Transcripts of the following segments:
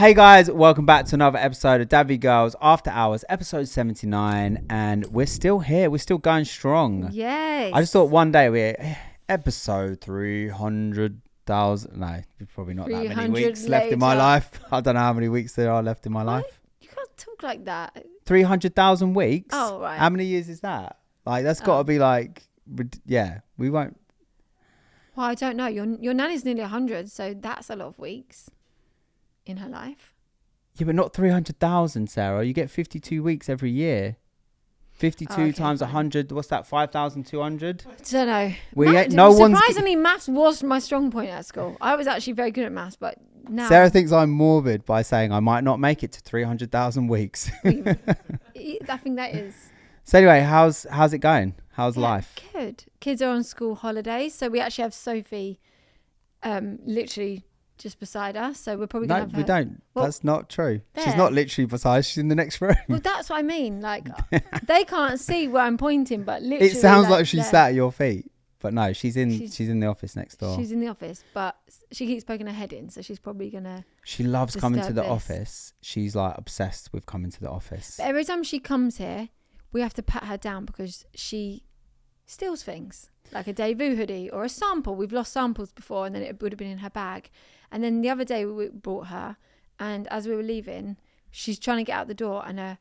Hey guys, welcome back to another episode of DadVGirls After Hours, episode 79, and we're still here. We're still going strong. Yes. I just thought one day we're episode 300,000. No, probably not that many weeks left in my life. I don't know how many weeks there are left in my life. You can't talk like that. 300,000 weeks? Oh, right. How many years is that? Like, that's got to be like, yeah, we won't. Well, I don't know. Your nanny's nearly 100, so that's a lot of weeks in her life. Yeah, but not 300,000, Sarah. You get 52 weeks every year. 52 times 100, what's that, 5,200? I don't know. Surprisingly, maths was my strong point at school. I was actually very good at maths, but now... Sarah thinks I'm morbid by saying I might not make it to 300,000 weeks. I think that is. So anyway, how's it going? How's life? Good. Kids are on school holidays, so we actually have Sophie literally just beside us, so we're probably going to have her. No, we don't. Well, that's not true. there. She's not literally beside us. She's in the next room. Well, that's what I mean. Like, they can't see where I'm pointing, but literally... It sounds like she's sat at your feet. But no, she's in the office next door. She's in the office, but she keeps poking her head in, so she's probably going to... She loves coming to the office. She's like obsessed with coming to the office. But every time she comes here, we have to pat her down because she steals things. Like a DadVGirls hoodie or a sample. We've lost samples before and then it would have been in her bag. And then the other day we brought her, and as we were leaving, she's trying to get out the door and her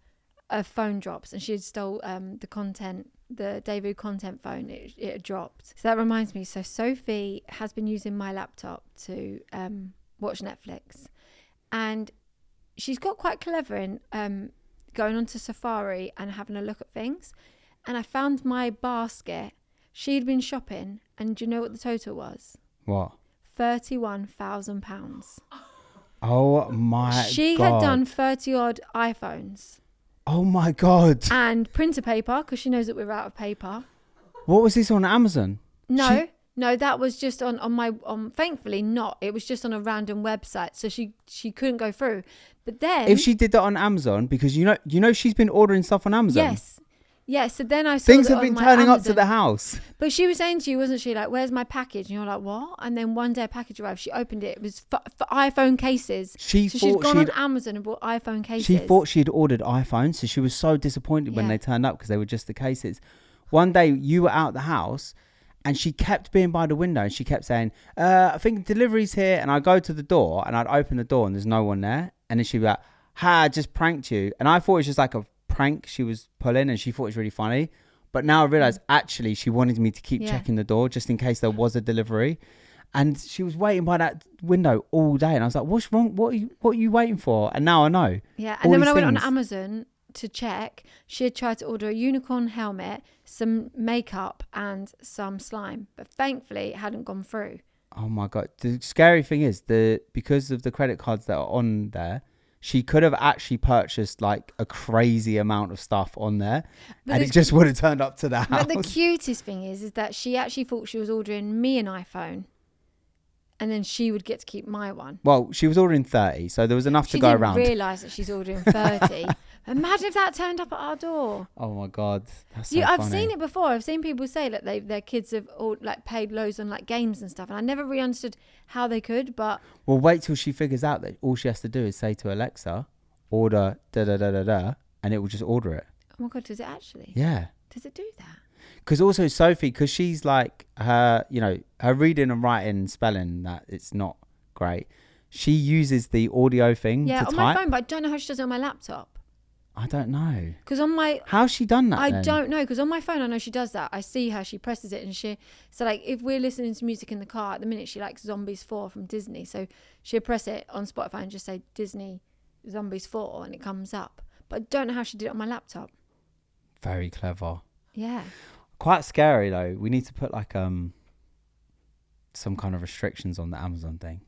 phone drops, and she had stole the DadVGirls content phone. It had dropped. So that reminds me. So Sophie has been using my laptop to watch Netflix, and she's got quite clever in going onto Safari and having a look at things. And I found my basket. She'd been shopping, and do you know what the total was? What? £31,000. Oh my God. She had done 30 odd iPhones. Oh my God. And printer paper, because she knows that we're out of paper. What was this on Amazon? No, that was just on thankfully not. It was just on a random website, so she couldn't go through. But then... If she did that on Amazon, because you know she's been ordering stuff on Amazon. Yes. Yeah, so then I saw things have been turning up to the house. But she was saying to you, wasn't she, like, where's my package? And you're like, what? And then one day a package arrived. She opened it. It was for iPhone cases. She'd gone on Amazon and bought iPhone cases. She thought she'd ordered iPhones, so she was so disappointed when they turned up because they were just the cases. One day you were out the house and she kept being by the window and she kept saying, I think delivery's here. And I go to the door and I'd open the door and there's no one there. And then she'd be like, I just pranked you. And I thought it was just like a prank she was pulling and she thought it was really funny. But now I realise actually she wanted me to keep checking the door just in case there was a delivery. And she was waiting by that window all day. And I was like, what's wrong? What are you waiting for? And now I know. Yeah. And then when I went on Amazon to check, she had tried to order a unicorn helmet, some makeup and some slime. But thankfully it hadn't gone through. Oh my God. The scary thing is because of the credit cards that are on there, she could have actually purchased like a crazy amount of stuff on there, and it just would have turned up to the house. But the cutest thing is that she actually thought she was ordering me an iPhone, and then she would get to keep my one. Well, she was ordering 30, so there was enough to go around. She didn't realise that she's ordering 30. Imagine if that turned up at our door. Oh my God, that's so funny. I've seen it before. I've seen people say that their kids have all like paid loads on like games and stuff, and I never really understood how they could. But well, wait till she figures out that all she has to do is say to Alexa, "Order da da da da da," and it will just order it. Oh my God, does it actually? Yeah. Does it do that? Because also Sophie, because she's like her reading and writing and spelling that it's not great. She uses the audio thing to type. Yeah, on my phone, but I don't know how she does it on my laptop. I don't know. Because on my... How's she done that then? don't know, because on my phone I know she does that. I see her, she presses it, and so like if we're listening to music in the car, at the minute she likes Zombies 4 from Disney, so she'll press it on Spotify and just say Disney Zombies 4 and it comes up. But I don't know how she did it on my laptop. Very clever. Yeah. Quite scary though. We need to put like some kind of restrictions on the Amazon thing.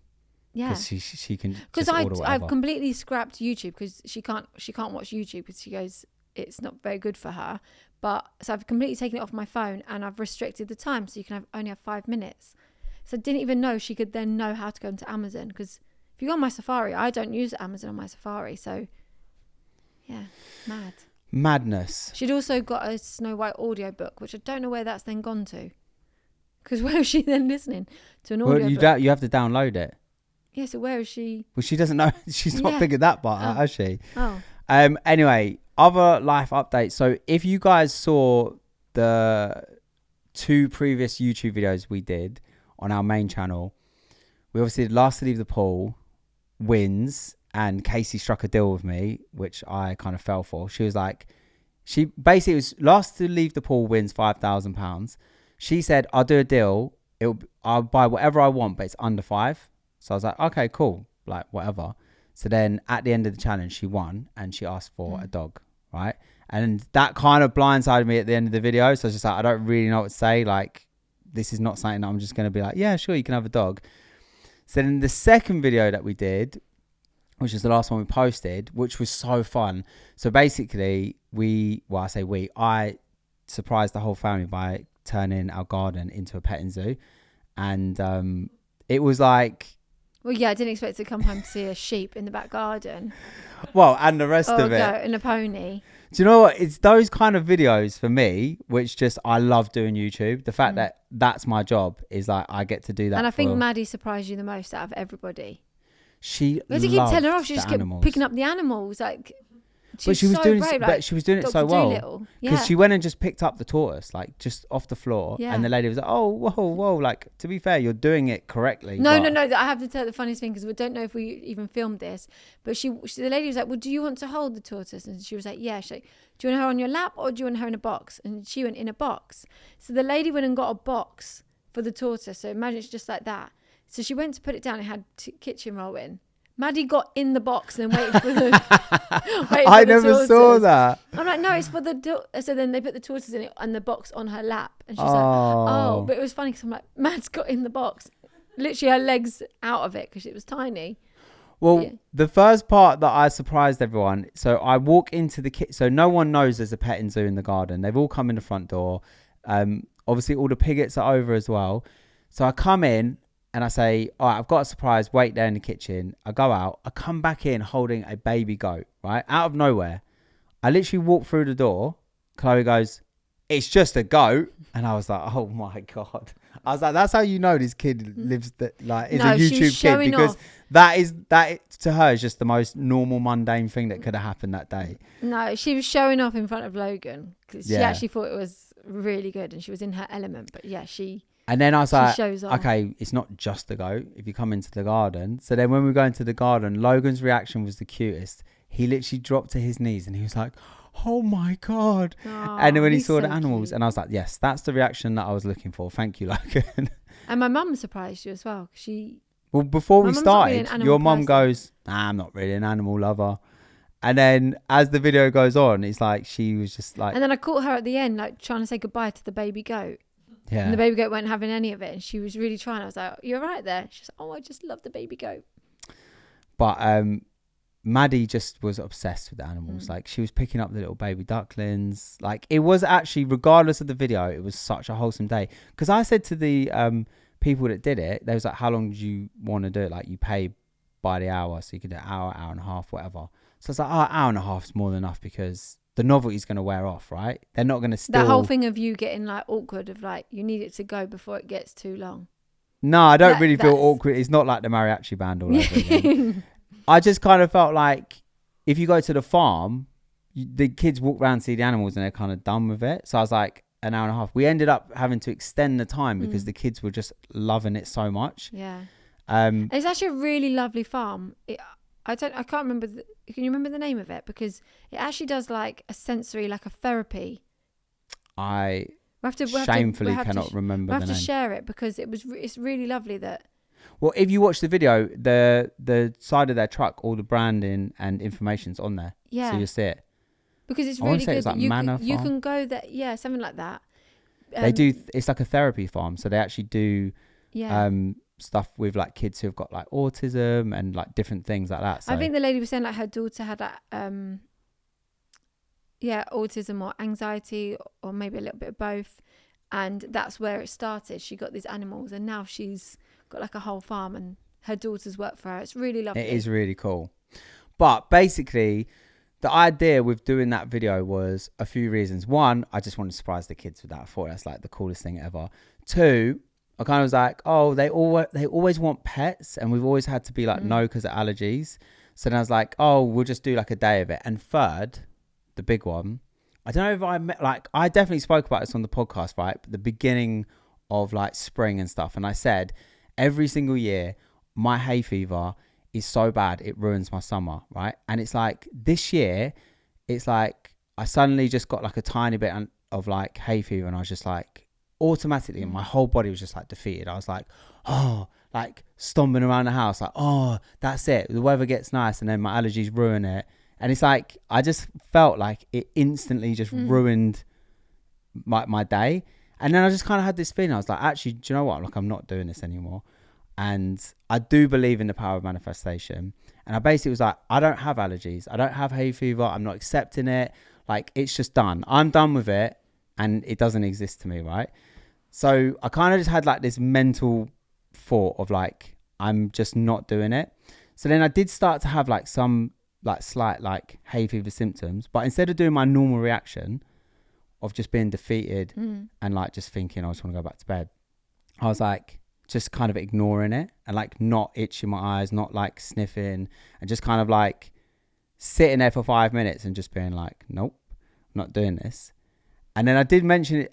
Yeah, because she can. Because I've completely scrapped YouTube because she can't watch YouTube because she goes it's not very good for her. But so I've completely taken it off my phone and I've restricted the time so you can only have 5 minutes. So I didn't even know she could then know how to go into Amazon, because if you go on my Safari, I don't use Amazon on my Safari. So yeah, madness. She'd also got a Snow White audiobook, which I don't know where that's then gone to. Because where is she then listening to an audiobook? You have to download it. Yeah, so where is she? Well, she doesn't know. She's not figured that part out, has she? Oh. Anyway, other life updates. So if you guys saw the 2 previous YouTube videos we did on our main channel, we obviously did Last to Leave the Pool, wins, and Casey struck a deal with me, which I kind of fell for. She was like, she basically was Last to Leave the Pool wins £5,000. She said, I'll do a deal. I'll buy whatever I want, but it's under 5. So I was like, okay, cool. Like, whatever. So then at the end of the challenge, she won and she asked for a dog, right? And that kind of blindsided me at the end of the video. So I was just like, I don't really know what to say. Like, this is not something that I'm just going to be like, yeah, sure, you can have a dog. So then the second video that we did, which is the last one we posted, which was so fun. So basically, I surprised the whole family by turning our garden into a petting zoo. And it was like... Well, yeah, I didn't expect to come home to see a sheep in the back garden. Well, and the rest of it. And a pony. Do you know what? It's those kind of videos for me, which just, I love doing YouTube. The fact that that's my job is like, I get to do that. And I think Maddie surprised you the most out of everybody. She loves to keep telling her off. She just kept picking up the animals. Like, but she was doing it so well because she went and just picked up the tortoise, like just off the floor, and the lady was like, "Oh, whoa!" Like, to be fair, you're doing it correctly. No. I have to tell the funniest thing because we don't know if we even filmed this, but the lady was like, "Well, do you want to hold the tortoise?" And she was like, "Yeah." She's like, "Do you want her on your lap or do you want her in a box?" And she went in a box. So the lady went and got a box for the tortoise. So imagine it's just like that. So she went to put it down. It had kitchen roll in. Maddie got in the box and waited for the. I never saw that. I'm like, no, it's for the. So then they put the tortoise in it and the box on her lap, and she's like, oh. But it was funny because I'm like, Mads got in the box, literally her legs out of it because it was tiny. Well, the first part that I surprised everyone. So I walk into the so no one knows there's a petting zoo in the garden. They've all come in the front door. Obviously all the piggets are over as well. So I come in. And I say, all right, I've got a surprise. Wait there in the kitchen. I go out. I come back in holding a baby goat, right? Out of nowhere. I literally walk through the door. Chloe goes, it's just a goat. And I was like, oh, my God. I was like, that's how you know this kid lives, is a YouTube kid. Because that to her is just the most normal, mundane thing that could have happened that day. No, she was showing off in front of Logan. Because she actually thought it was really good. And she was in her element. But yeah, And then I was like, okay, it's not just the goat if you come into the garden. So then when we go into the garden, Logan's reaction was the cutest. He literally dropped to his knees and he was like, oh my God. And then when he saw the animals, and I was like, yes, that's the reaction that I was looking for. Thank you, Logan. And my mum surprised you as well. Well, before we started, your mum goes, nah, I'm not really an animal lover. And then as the video goes on, it's like, she was just like. And then I caught her at the end, like trying to say goodbye to the baby goat. Yeah. And the baby goat weren't having any of it. And she was really trying. I was like, you're right there. She's like, oh, I just love the baby goat. But Maddie just was obsessed with the animals. Like, she was picking up the little baby ducklings. Like, it was actually, regardless of the video, it was such a wholesome day. Because I said to the people that did it, they was like, how long do you want to do it? Like, you pay by the hour. So you could do an hour, hour and a half, whatever. So it's like, an hour and a half is more than enough because the novelty's going to wear off, right? They're not going to still... That whole thing of you getting like awkward of like, you need it to go before it gets too long. No, I don't really feel awkward. It's not like the mariachi band all over again. I just kind of felt like if you go to the farm, the kids walk around and see the animals and they're kind of done with it. So I was like, an hour and a half. We ended up having to extend the time because the kids were just loving it so much. Yeah. It's actually a really lovely farm. I can't remember. Can you remember the name of it? Because it actually does like a sensory, like a therapy. I shamefully cannot remember the name. We have to share it because it's really lovely that. Well, if you watch the video, the side of their truck, all the branding and information's on there. Yeah. So you'll see it. Because it's really good. Like you can go there. Yeah, something like that. They do. It's like a therapy farm. So they actually do. Yeah. Stuff with like kids who've got like autism and like different things like that. So I think the lady was saying like her daughter had like autism or anxiety or maybe a little bit of both, and that's where it started. She got these animals and now she's got like a whole farm and her daughters work for her. It's really lovely. It is really cool. But basically the idea with doing that video was a few reasons. One, I just wanted to surprise the kids with that. I thought that's like the coolest thing ever. Two, I kind of was like, oh, they always want pets, and we've always had to be like, no, because of allergies. So then I was like, oh, we'll just do like a day of it. And third, the big one, I don't know if I definitely spoke about this on the podcast, right? The beginning of like spring and stuff. And I said, every single year, my hay fever is so bad, it ruins my summer, right? And it's like this year, it's like I suddenly just got like a tiny bit of like hay fever, and I was just like, automatically, my whole body was just like defeated. I was like, oh, like stomping around the house, like, oh, that's it. The weather gets nice, and then my allergies ruin it. And it's like, I just felt like it instantly just ruined my day. And then I just kind of had this feeling. I was like, actually, do you know what? Like, I'm not doing this anymore. And I do believe in the power of manifestation. And I basically was like, I don't have allergies. I don't have hay fever. I'm not accepting it. Like, it's just done. I'm done with it. And it doesn't exist to me, right? So I kind of just had like this mental thought of like, I'm just not doing it. So then I did start to have like some like slight like hay fever symptoms, but instead of doing my normal reaction of just being defeated and like just thinking I just want to go back to bed, I was like just kind of ignoring it and like not itching my eyes, not like sniffing, and just kind of like sitting there for 5 minutes and just being like, nope, not doing this. And then I did mention it.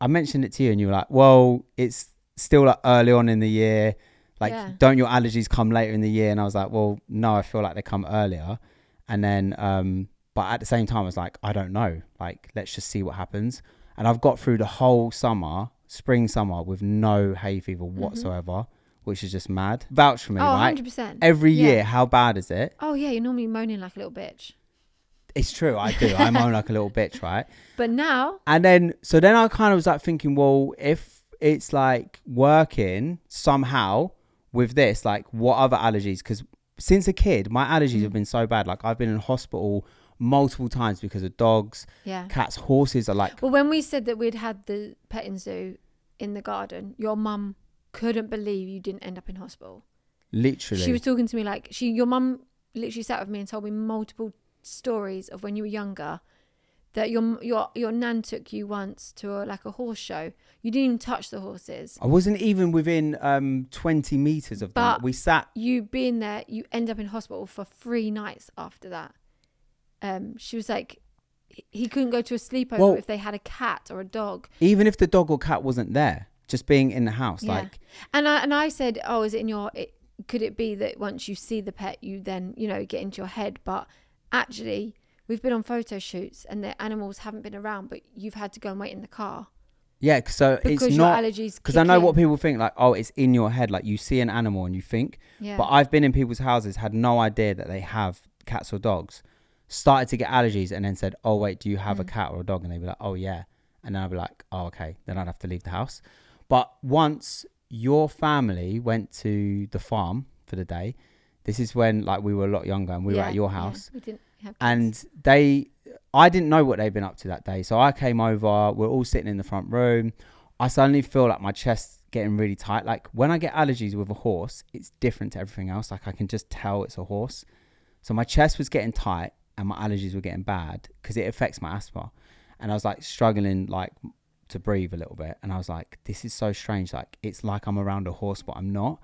I mentioned it to you, and you were like, well, it's still like early on in the year. Like, don't your allergies come later in the year? And I was like, well, no, I feel like they come earlier. And then, but at the same time, I was like, I don't know. Like, let's just see what happens. And I've got through the whole spring, summer with no hay fever whatsoever, which is just mad. Vouch for me, right? 100%. Every year, how bad is it? Oh, yeah, you're normally moaning like a little bitch. It's true, I do. I moan like a little bitch, right? But now... And then, so then I kind of was like thinking, well, if it's like working somehow with this, like what other allergies? Because since a kid, my allergies have been so bad. Like I've been in hospital multiple times because of dogs, cats, horses are like... Well, when we said that we'd had the petting zoo in the garden, your mum couldn't believe you didn't end up in hospital. Literally. She was talking to me like... Your mum literally sat with me and told me multiple stories of when you were younger that your nan took you once to like a horse show. You didn't even touch the horses. I wasn't even within 20 meters of them. We sat... You being there, you end up in hospital for 3 nights after that. She was like, he couldn't go to a sleepover if they had a cat or a dog. Even if the dog or cat wasn't there, just being in the house, like... And I said, oh, is it in your... could it be that once you see the pet, you then, get into your head? But actually, we've been on photo shoots and the animals haven't been around, but you've had to go and wait in the car. Yeah, so because it's your not... allergies Because I know what people think, like, oh, it's in your head. Like, you see an animal and you think. Yeah. But I've been in people's houses, had no idea that they have cats or dogs, started to get allergies, and then said, oh, wait, do you have a cat or a dog? And they'd be like, oh, yeah. And then I'd be like, oh, okay. Then I'd have to leave the house. But once your family went to the farm for the day, this is when, like, we were a lot younger and we were at your house. We didn't have kids. And I didn't know what they'd been up to that day. So I came over, we're all sitting in the front room. I suddenly feel like my chest getting really tight. Like when I get allergies with a horse, it's different to everything else. Like I can just tell it's a horse. So my chest was getting tight and my allergies were getting bad because it affects my asthma. And I was like struggling like to breathe a little bit. And I was like, this is so strange. Like it's like I'm around a horse, but I'm not.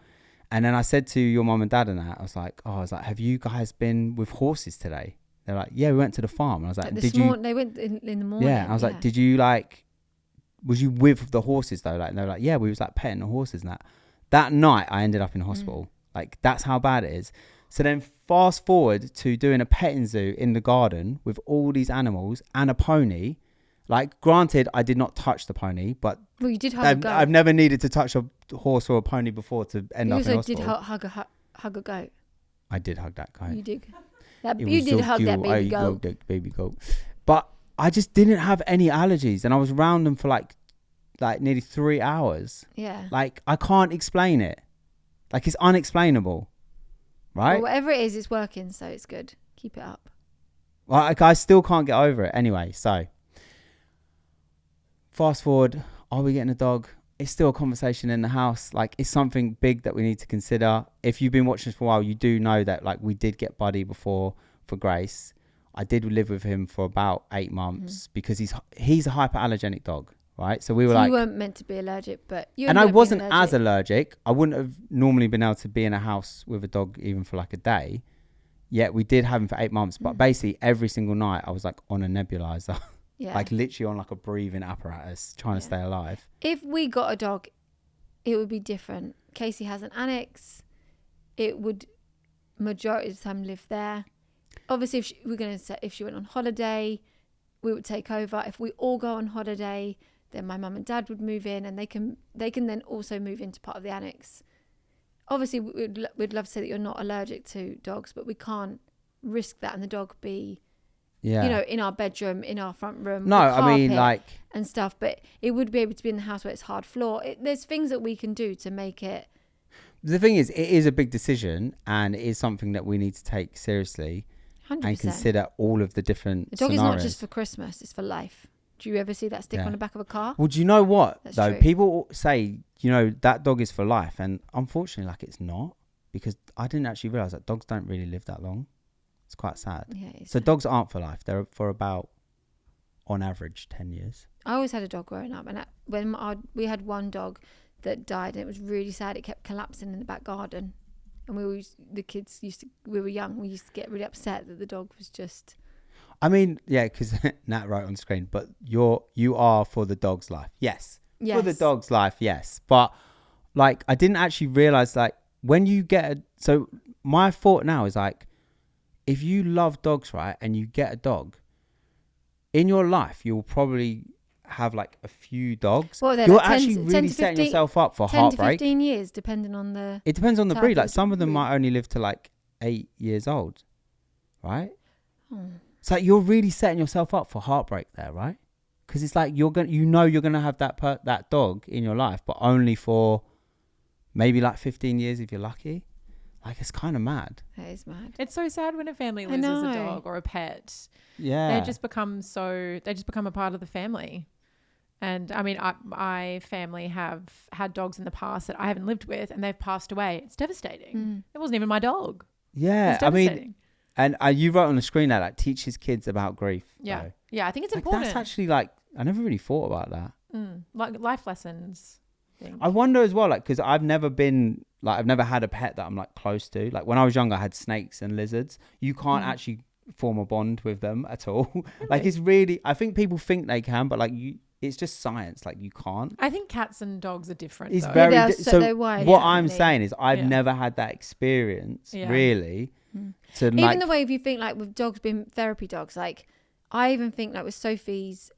And then I said to your mum and dad and that, I was like, have you guys been with horses today? They're like, yeah, we went to the farm. And I was like, they went in the morning. Yeah. I was like, did you was you with the horses though? Like, and they were like, yeah, we was like petting the horses and that. That night I ended up in hospital. Like that's how bad it is. So then fast forward to doing a petting zoo in the garden with all these animals and a pony. Like granted, I did not touch the pony, but well, you did hug a goat. I've never needed to touch a horse or a pony before to end up in hospital. You also did hug a goat. I did hug that goat. You did. You did hug that baby goat. But I just didn't have any allergies, and I was around them for like nearly 3 hours. Yeah. Like I can't explain it. Like it's unexplainable, right? Well, whatever it is, it's working, so it's good. Keep it up. Well, I still can't get over it. Anyway, so fast forward. Are we getting a dog? It's still a conversation in the house. Like it's something big that we need to consider. If you've been watching this for a while, you do know that like we did get Buddy before for Grace. I did live with him for about 8 months because he's a hyperallergenic dog. right? So we were so like, you weren't meant to be allergic, but you and I ended up being wasn't as allergic. I wouldn't have normally been able to be in a house with a dog even for like a day. Yet we did have him for 8 months, but basically every single night I was like on a nebulizer, like literally on like a breathing apparatus, trying to stay alive. If we got a dog, it would be different. Casey has an annex. It would majority of the time live there. Obviously, if she went on holiday, we would take over. If we all go on holiday, then my mum and dad would move in, and they can then also move into part of the annex. Obviously, we'd love to say that you're not allergic to dogs, but we can't risk that and the dog be, in our bedroom, in our front room. No, I mean, like... And stuff, but it would be able to be in the house where it's hard floor. There's things that we can do to make it... The thing is, it is a big decision, and it is something that we need to take seriously 100%. and consider all of the different The dog scenarios. is not just for Christmas, it's for life. Do you ever see that stick on the back of a car? Well, do you know what, That's though? true. People say, that dog is for life, and unfortunately, like, it's not, because I didn't actually realise that dogs don't really live that long. It's quite sad. Yeah, so dogs aren't for life. They're for about, on average, 10 years. I always had a dog growing up, and we had one dog that died, and it was really sad. It kept collapsing in the back garden, and we were young, we used to get really upset that the dog was just... I mean, yeah, because Nat wrote on screen, but you are for the dog's life. Yes. For the dog's life, yes. But, like, I didn't actually realise, like, when you get so my thought now is, like, if you love dogs, right, and you get a dog, in your life, you'll probably have, like, a few dogs. Well, you're actually really setting yourself up for 10 heartbreak. to 15 years, depending on the... It depends on the breed. Like, some of them breed. might only live to, like, 8 years old, right? Oh. It's like you're really setting yourself up for heartbreak there, right? Because it's like you're gonna have that dog in your life, but only for maybe like 15 years if you're lucky. Like, it's kind of mad. That is mad. It's so sad when a family loses a dog or a pet. Yeah, they just become a part of the family. And I mean, my family have had dogs in the past that I haven't lived with, and they've passed away. It's devastating. It wasn't even my dog. Yeah, I mean. And you wrote on the screen that, like, teaches kids about grief. Yeah. Though. Yeah, I think it's like, important. That's actually, like, I never really thought about that. Like life lessons. I wonder as well, like, because I've never had a pet that I'm, like, close to. Like, when I was younger, I had snakes and lizards. You can't actually form a bond with them at all. Really? Like, it's really, I think people think they can, but, like, it's just science. Like, you can't. I think cats and dogs are different. It's though. very so wide, what I'm saying is I've never had that experience, really. Even the way, if you think, like, with dogs being therapy dogs, like, I even think, like, with Sophie's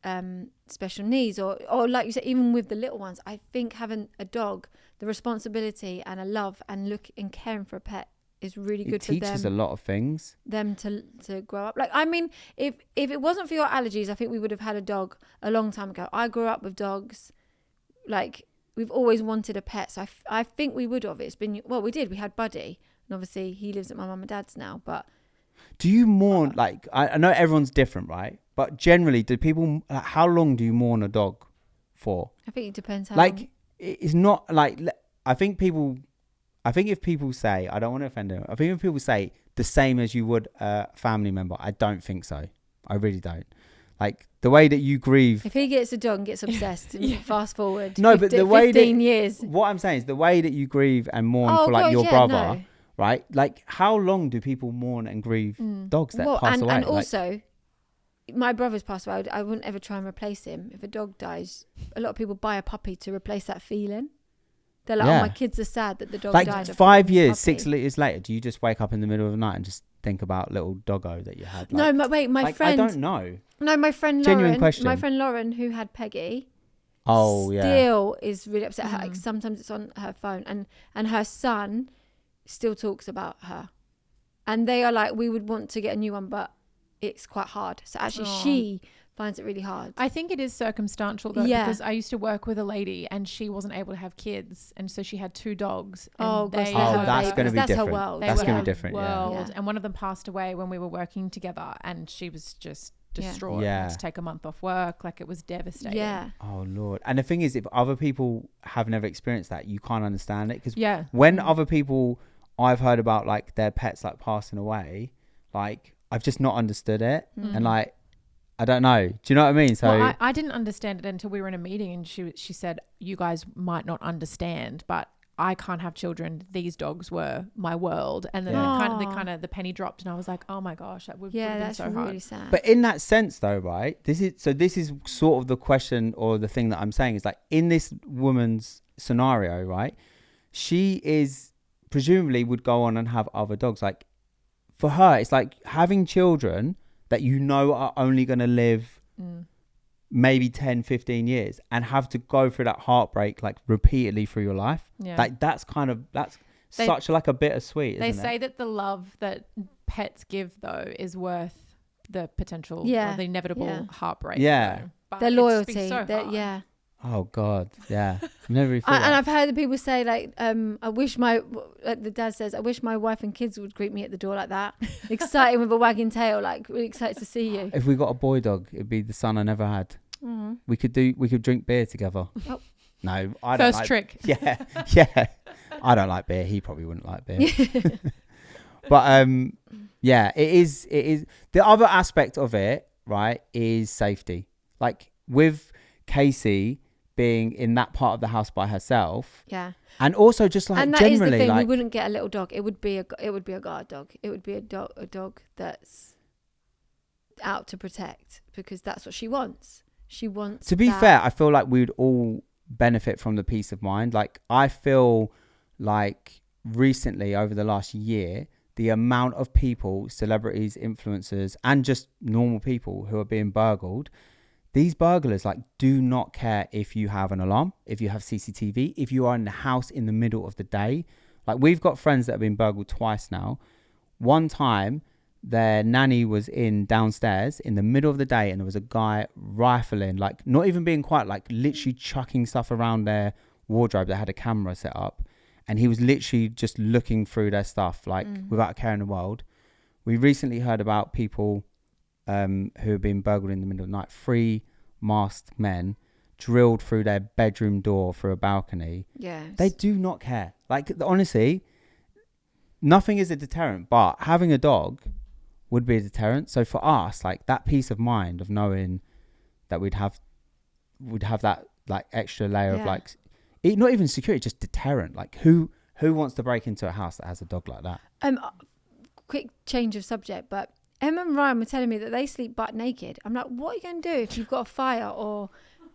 special needs, or like you said, even with the little ones, I think having a dog, the responsibility and a love and look and caring for a pet is really good for them. It teaches a lot of things. Them to grow up. Like, I mean, if it wasn't for your allergies, I think we would have had a dog a long time ago. I grew up with dogs. Like, we've always wanted a pet, so I think we would have. It's been, well, we did. We had Buddy. And obviously, he lives at my mum and dad's now. But do you mourn? Like, I know everyone's different, right? But generally, do people? Like, how long do you mourn a dog for? I think it depends. How like, long. It's not like. I think if people say, I don't want to offend them. I think if people say the same as you would a family member, I don't think so. I really don't. Like, the way that you grieve. If he gets a dog and gets obsessed, fast forward. No, but the way 15 years. What I'm saying is the way that you grieve and mourn for, like, your brother. No. Right? Like, how long do people mourn and grieve dogs that pass away? And also, my brother's passed away. I wouldn't ever try and replace him. If a dog dies, a lot of people buy a puppy to replace that feeling. They're like, oh, my kids are sad that the dog died. Like, 5 years, 6 years later, do you just wake up in the middle of the night and just think about little doggo that you had? Like, no, wait, my friend... I don't know. No, my friend Lauren... Genuine question. My friend Lauren, who had Peggy... Still is really upset. Like, sometimes it's on her phone. And her son... still talks about her, and they are like, we would want to get a new one, but it's quite hard. So actually she finds it really hard. I think it is circumstantial though, because I used to work with a lady and she wasn't able to have kids, and so she had 2 dogs. And that's going to be different. Her world. That's going to be different. Yeah. And one of them passed away when we were working together, and she was just distraught. Had to take a month off work. Like, it was devastating. Oh Lord. And the thing is, if other people have never experienced that, you can't understand it, because when other people I've heard about, like, their pets, like, passing away, like, I've just not understood it. And, like, I don't know. Do you know what I mean? So well, I didn't understand it until we were in a meeting, and she said, you guys might not understand, but I can't have children. These dogs were my world. And then the penny dropped, and I was like, oh my gosh, that would have been so hard. Really sad. But in that sense though, right? This is sort of the question, or the thing that I'm saying is like, in this woman's scenario, right? She is presumably would go on and have other dogs. Like for her, it's like having children that you know are only going to live maybe 10, 15 years and have to go through that heartbreak like repeatedly through your life. Yeah. Like that's such like a bittersweet, isn't it? They say that the love that pets give though is worth the potential or the inevitable heartbreak. Yeah. Their loyalty. So Oh God, yeah. Never really and I've heard people say like, I wish like the dad says, I wish my wife and kids would greet me at the door like that, excited with a wagging tail, like really excited to see you. If we got a boy dog, it'd be the son I never had. Mm-hmm. We could drink beer together. Oh. No, I don't. First trick. Yeah. I don't like beer. He probably wouldn't like beer. But yeah, it is. The other aspect of it, right, is safety. Like with Casey being in that part of the house by herself. Yeah. And also just like, and that generally, is the thing, like, we wouldn't get a little dog. It would be a guard dog. It would be a dog that's out to protect, because that's what she wants. She wants to be fair, I feel like we'd all benefit from the peace of mind. Like I feel like recently over the last year, the amount of people, celebrities, influencers, and just normal people who are being burgled. These burglars like do not care if you have an alarm, if you have CCTV, if you are in the house in the middle of the day. Like we've got friends that have been burgled twice now. One time their nanny was in downstairs in the middle of the day and there was a guy rifling, like not even being quiet, like literally chucking stuff around their wardrobe. They had a camera set up and he was literally just looking through their stuff like without a care in the world. We recently heard about people who have been burgled in the middle of the night. 3 masked men drilled through their bedroom door through a balcony. Yes. They do not care. Like honestly, nothing is a deterrent, but having a dog would be a deterrent. So for us, like that peace of mind of knowing that we'd have that like extra layer of like not even security, just deterrent. Like who wants to break into a house that has a dog like that? Quick change of subject, but Emma and Ryan were telling me that they sleep butt naked. I'm like, what are you going to do if you've got a fire or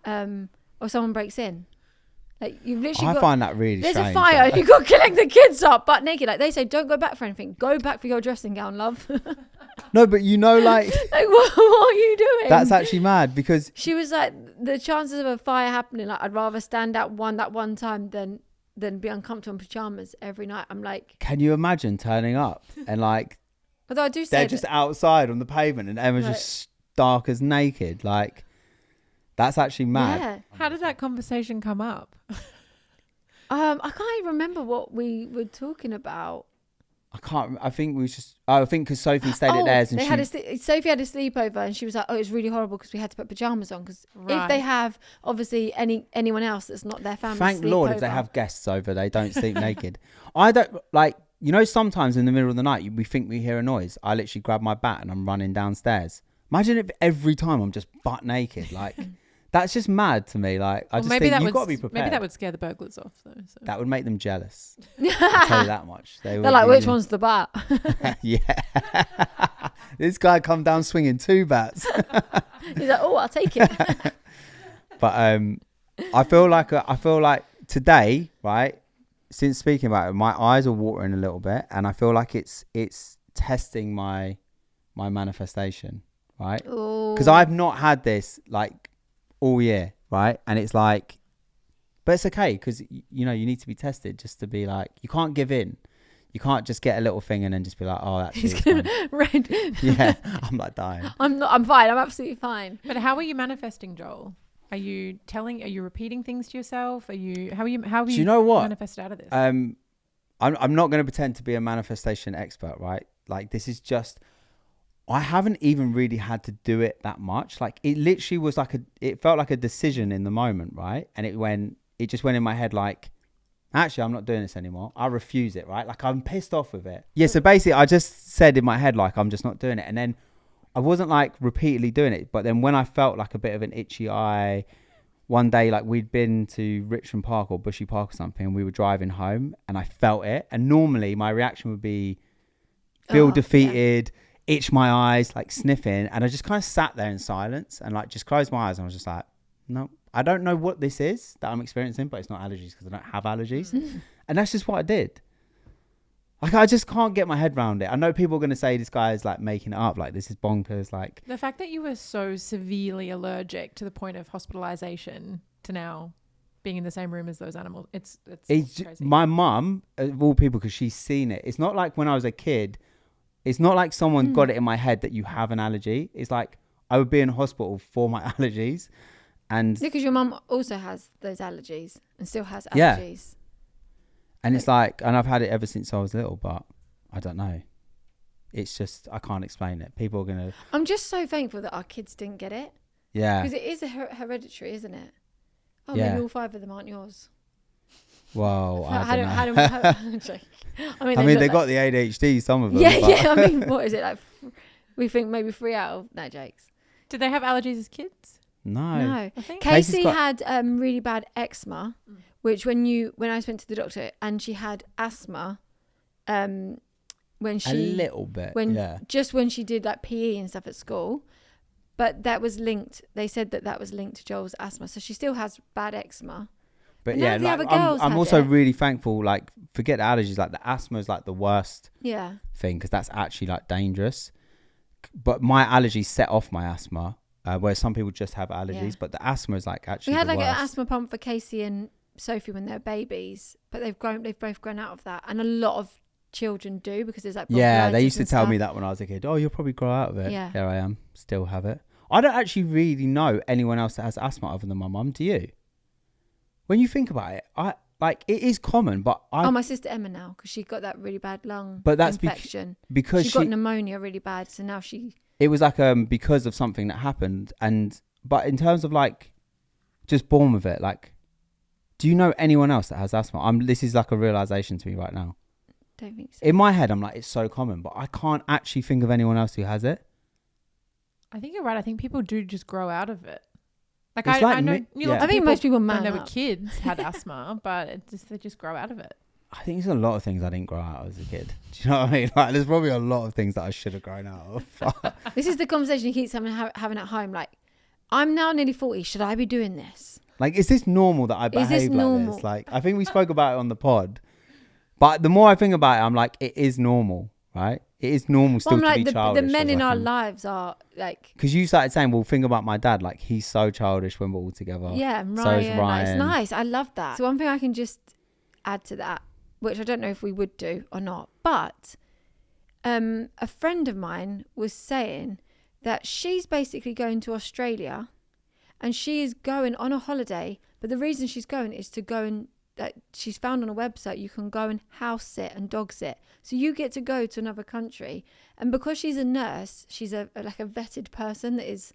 someone breaks in? Like you've literally find that really strange. There's a fire and you've got to collect the kids up butt naked. Like they say, don't go back for anything. Go back for your dressing gown, love. No, but you know, like what are you doing? That's actually mad because she was like, the chances of a fire happening, like I'd rather stand out that one time than be uncomfortable in pajamas every night. I'm like, can you imagine turning up and like although I do say they're just outside on the pavement and Emma's just stark as naked. Like, that's actually mad. Yeah. How did that conversation come up? I can't even remember what we were talking about. I think we just... I think because Sophie stayed at theirs and Sophie had a sleepover and she was like, it was really horrible because we had to put pajamas on because if they have, obviously, anyone else that's not their family Thank Lord if they have guests over, they don't sleep naked. I don't... Like... You know, sometimes in the middle of the night, we think we hear a noise. I literally grab my bat and I'm running downstairs. Imagine if every time I'm just butt naked. Like, that's just mad to me. Like, I just think you've got to be prepared. Maybe that would scare the burglars off, though. So. That would make them jealous. I'll tell you that much. They're like, which one's the bat? Yeah. This guy come down swinging 2 bats. He's like, oh, I'll take it. But I feel like today, right? Since speaking about it, my eyes are watering a little bit, and I feel like it's testing my manifestation, right? Because I've not had this like all year, right? And it's like, but it's okay because you know you need to be tested just to be like, you can't give in. You can't just get a little thing and then just be like, oh, that's red. Yeah, I'm like dying. I'm fine. I'm absolutely fine. But how are you manifesting, Joel? Are you repeating things to yourself? How are you Do you know what? manifested out of this? I'm not going to pretend to be a manifestation expert, right? Like this is just, I haven't even really had to do it that much. Like it literally was it felt like a decision in the moment, right? And it just went in my head like, actually, I'm not doing this anymore. I refuse it, right? Like I'm pissed off with it. Yeah. So basically I just said in my head, like, I'm just not doing it. And then I wasn't like repeatedly doing it. But then when I felt like a bit of an itchy eye, one day, like we'd been to Richmond Park or Bushy Park or something, and we were driving home and I felt it. And normally my reaction would be feel defeated, itch my eyes, like sniffing. And I just kind of sat there in silence and like just closed my eyes. And I was just like, no, I don't know what this is that I'm experiencing, but it's not allergies because I don't have allergies. And that's just what I did. Like, I just can't get my head around it. I know people are going to say this guy is like making it up. Like, this is bonkers. Like, the fact that you were so severely allergic to the point of hospitalization to now being in the same room as those animals. It's crazy. My mum, of all people, because she's seen it. It's not like when I was a kid. It's not like someone got it in my head that you have an allergy. It's like I would be in hospital for my allergies. And because your mum also has those allergies and still has allergies. And it's like, and I've had it ever since I was little, but I don't know. It's just, I can't explain it. People are going to... I'm just so thankful that our kids didn't get it. Yeah. Because it is hereditary, isn't it? Oh, yeah. maybe all 5 of them aren't yours. Well, I don't know. I mean, they got the ADHD, some of them. Yeah, yeah. I mean, what is it? Like, we think maybe 3 out of... No, jokes. Did they have allergies as kids? No. Casey had really bad eczema, which when I went to the doctor, and she had asthma when she... A little bit, just when she did like PE and stuff at school. But that was linked. They said that was linked to Joel's asthma. So she still has bad eczema. But yeah, like, I'm also really thankful, like, forget allergies, like the asthma is like the worst thing because that's actually like dangerous. But my allergies set off my asthma, where some people just have allergies, but the asthma is like actually we had like worst. an asthma pump for Casey and Sophie when they were babies, but they've both grown out of that, and a lot of children do because there's like they used to tell me that when I was a kid. Oh, you'll probably grow out of it. Here I am, still have it. I don't actually really know anyone else that has asthma other than my mum. Do you? When you think about it, it is common, but my sister Emma now, because she got that really bad lung infection. Because she got pneumonia really bad, so now it was like because of something that happened, but in terms of like just born with it, like, do you know anyone else that has asthma? This is like a realization to me right now. Don't think so. In my head, I'm like, it's so common, but I can't actually think of anyone else who has it. I think you're right. I think people do just grow out of it. Like I know. I think most people when they were kids had asthma, but they just grow out of it. I think there's a lot of things I didn't grow out of as a kid. Do you know what I mean? Like, there's probably a lot of things that I should have grown out of. This is the conversation he keeps having at home. Like, I'm now nearly 40. Should I be doing this? Like, is this normal that I behave like this? Like, I think we spoke about it on the pod. But the more I think about it, I'm like, it is normal, right? It is normal still to be childish. The men in our lives are like... Because you started saying, well, think about my dad. Like, he's so childish when we're all together. Yeah, Ryan. So is Ryan. Like, it's nice. I love that. So one thing I can just add to that, which I don't know if we would do or not, but a friend of mine was saying that she's basically going to Australia and she is going on a holiday, but the reason she's going is to go and she's found on a website you can go and house sit and dog sit, so you get to go to another country, and because she's a nurse, she's a vetted person that is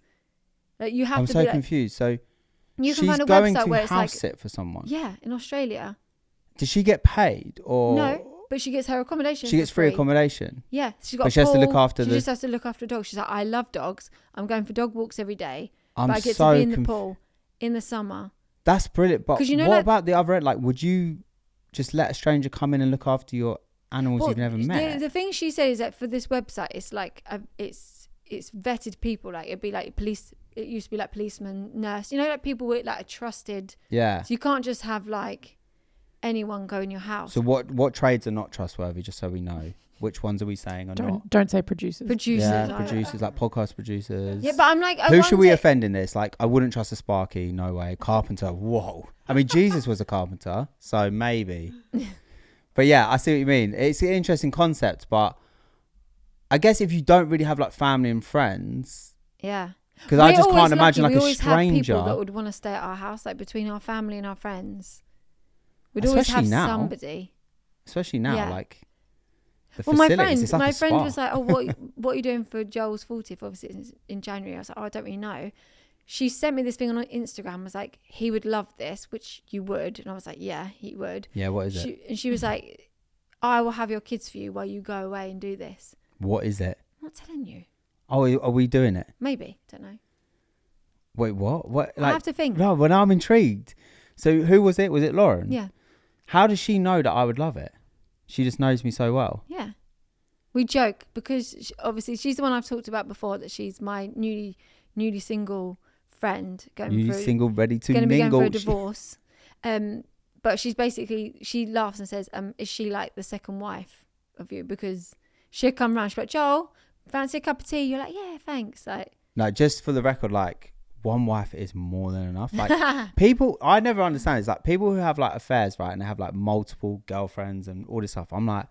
like, you have I'm to so be confused. So you she's can find a going website to where it's house like sit for someone. Yeah, in Australia. Does she get paid or no? But she gets her accommodation. She gets free accommodation. Yeah, she's got. But she has to look after. She just has to look after dogs. She's like, I love dogs. I'm going for dog walks every day. But I get to be in the pool in the summer. That's brilliant. But you know, what about the other end? Like, would you just let a stranger come in and look after your animals you've never met? The thing she said is that for this website, it's like it's vetted people. Like, it'd be like police. It used to be like policeman, nurse. You know, like people with like a trusted. Yeah. So you can't just have like anyone go in your house. So what trades are not trustworthy? Just so we know. Which ones are we saying are not? Don't say producers. Yeah, producers, like podcast producers. Yeah, but I'm like... Who should we offend in this? Like, I wouldn't trust a Sparky, no way. Carpenter, whoa. I mean, Jesus was a carpenter, so maybe. But yeah, I see what you mean. It's an interesting concept, but I guess if you don't really have like family and friends... Yeah. Because I just can't imagine like a stranger... We always have people that would want to stay at our house, like between our family and our friends. We'd always have somebody. Especially now, like... My friend was like, "Oh, what are you doing for Joel's 40th? Obviously, it's in January." I was like, "Oh, I don't really know." She sent me this thing on Instagram. Was like, "He would love this," which you would, and I was like, "Yeah, he would." Yeah, what is it? And she was like, "I will have your kids for you while you go away and do this." What is it? I'm not telling you. Oh, are we doing it? Maybe. Don't know. Wait, what? What? I have to think. No, but now I'm intrigued. So who was it? Was it Lauren? Yeah. How does she know that I would love it? She just knows me so well. Yeah. We joke because obviously she's the one I've talked about before, that she's my newly single friend Newly single, ready to going to be going mingle. through a divorce. But she laughs and says, is she like the second wife of you? Because she'll come round, she'll be like, Joel, fancy a cup of tea? You're like, yeah, thanks. Like, no, just for the record, like, one wife is more than enough. Like, people, I never understand. It's like people who have like affairs, right? And they have like multiple girlfriends and all this stuff. I'm like,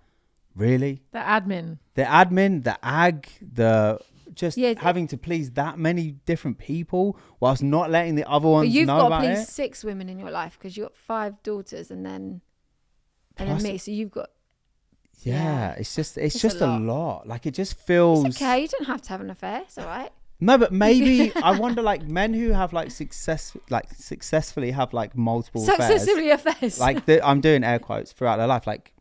really? The admin, the ag, having to please that many different people whilst not letting the other ones know about it. You've got to please 6 women in your life because you've got 5 daughters and then me. So you've got. Yeah, it's just a lot. Like, it just feels. It's okay. You don't have to have an affair. It's all right. No, but maybe I wonder, like, men who have like successfully have like multiple affairs. Like I'm doing air quotes throughout their life. Like,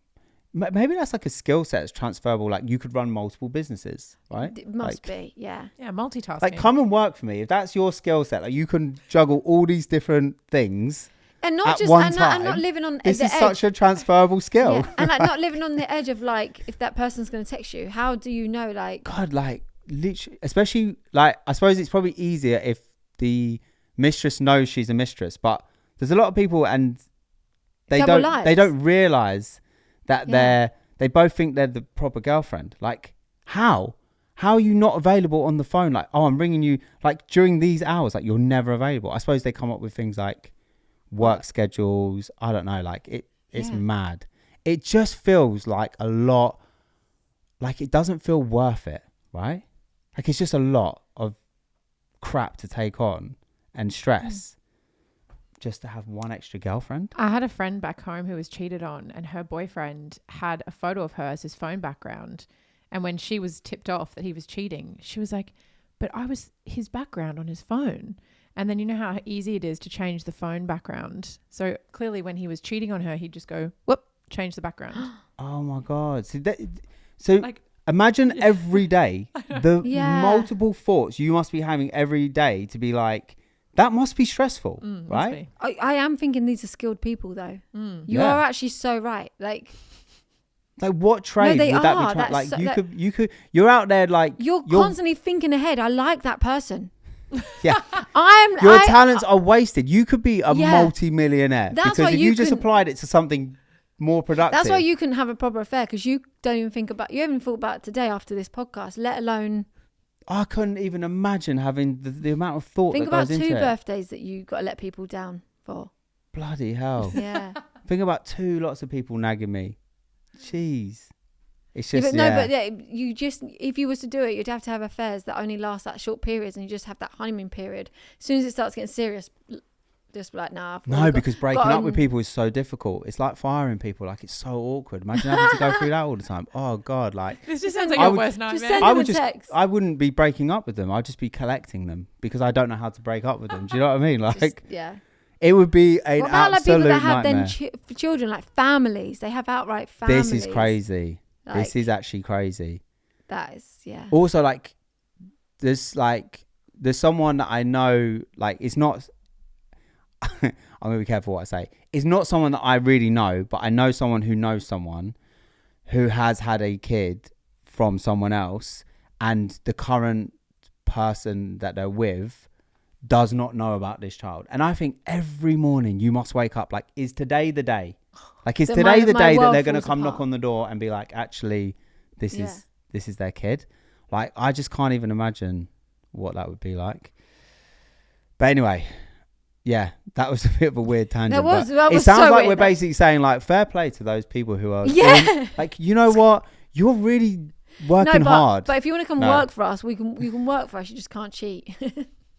maybe that's like a skill set that's transferable. Like, you could run multiple businesses, right? It must be, yeah. Yeah, multitasking. Like, come and work for me if that's your skill set. Like, you can juggle all these different things. And not at just one and time. not living on this the is edge. such a transferable skill. Yeah. And like not living on the edge of like, if that person's going to text you, how do you know? Like, God, like, literally, especially like, I suppose it's probably easier if the mistress knows she's a mistress, but there's a lot of people and they don't realize that they both think they're the proper girlfriend. Like, how are you not available on the phone? Like, oh, I'm ringing you like during these hours, like you're never available. I suppose they come up with things like work schedules. I don't know. Like, it's mad. It just feels like a lot. Like, it doesn't feel worth it, right? Like, it's just a lot of crap to take on and stress just to have one extra girlfriend. I had a friend back home who was cheated on, and her boyfriend had a photo of her as his phone background. And when she was tipped off that he was cheating, she was like, but I was his background on his phone. And then you know how easy it is to change the phone background. So clearly when he was cheating on her, he'd just go, whoop, change the background. Oh my God. So like, imagine every day the multiple thoughts you must be having every day to be like, that must be stressful, right? I am thinking these are skilled people though. You are actually so right. Like what trade would that be? Like, you're out there like you're constantly thinking ahead. I like that person. Yeah. Your talents are wasted. You could be a multi-millionaire because if you just applied it to something more productive. That's why you can have a proper affair, because you don't even think about, you haven't thought about it today after this podcast, let alone. I couldn't even imagine having the amount of thought that goes into it. Think about 2 birthdays that you got to let people down for. Bloody hell. Yeah. Think about 2 lots of people nagging me. Jeez. It's just, you just, if you was to do it, you'd have to have affairs that only last that short periods, and you just have that honeymoon period. As soon as it starts getting serious, just be like, nah. Because breaking up with people is so difficult. It's like firing people. Like, it's so awkward. Imagine having to go through that all the time. Oh God, like. This just sounds like your worst nightmare. Just send them a text. I wouldn't be breaking up with them. I'd just be collecting them because I don't know how to break up with them. Do you know what I mean? Like, it would be an what about absolute like people that nightmare. have then children, like families? They have outright families. This is crazy. Like, this is actually crazy. That is, yeah. Also, like, there's someone that I know, like, it's not, I'm going to be careful what I say. It's not someone that I really know, but I know someone who knows someone who has had a kid from someone else, and the current person that they're with does not know about this child. And I think every morning you must wake up like, is today the day? Like, is today the day that they're going to come knock on the door and be like, actually, this is their kid? Like, I just can't even imagine what that would be like. But anyway, yeah, that was a bit of a weird tangent. It sounds like we're basically saying, like, fair play to those people who are like, you know what? You're really working hard. But if you want to come work for us, you can work for us. You just can't cheat.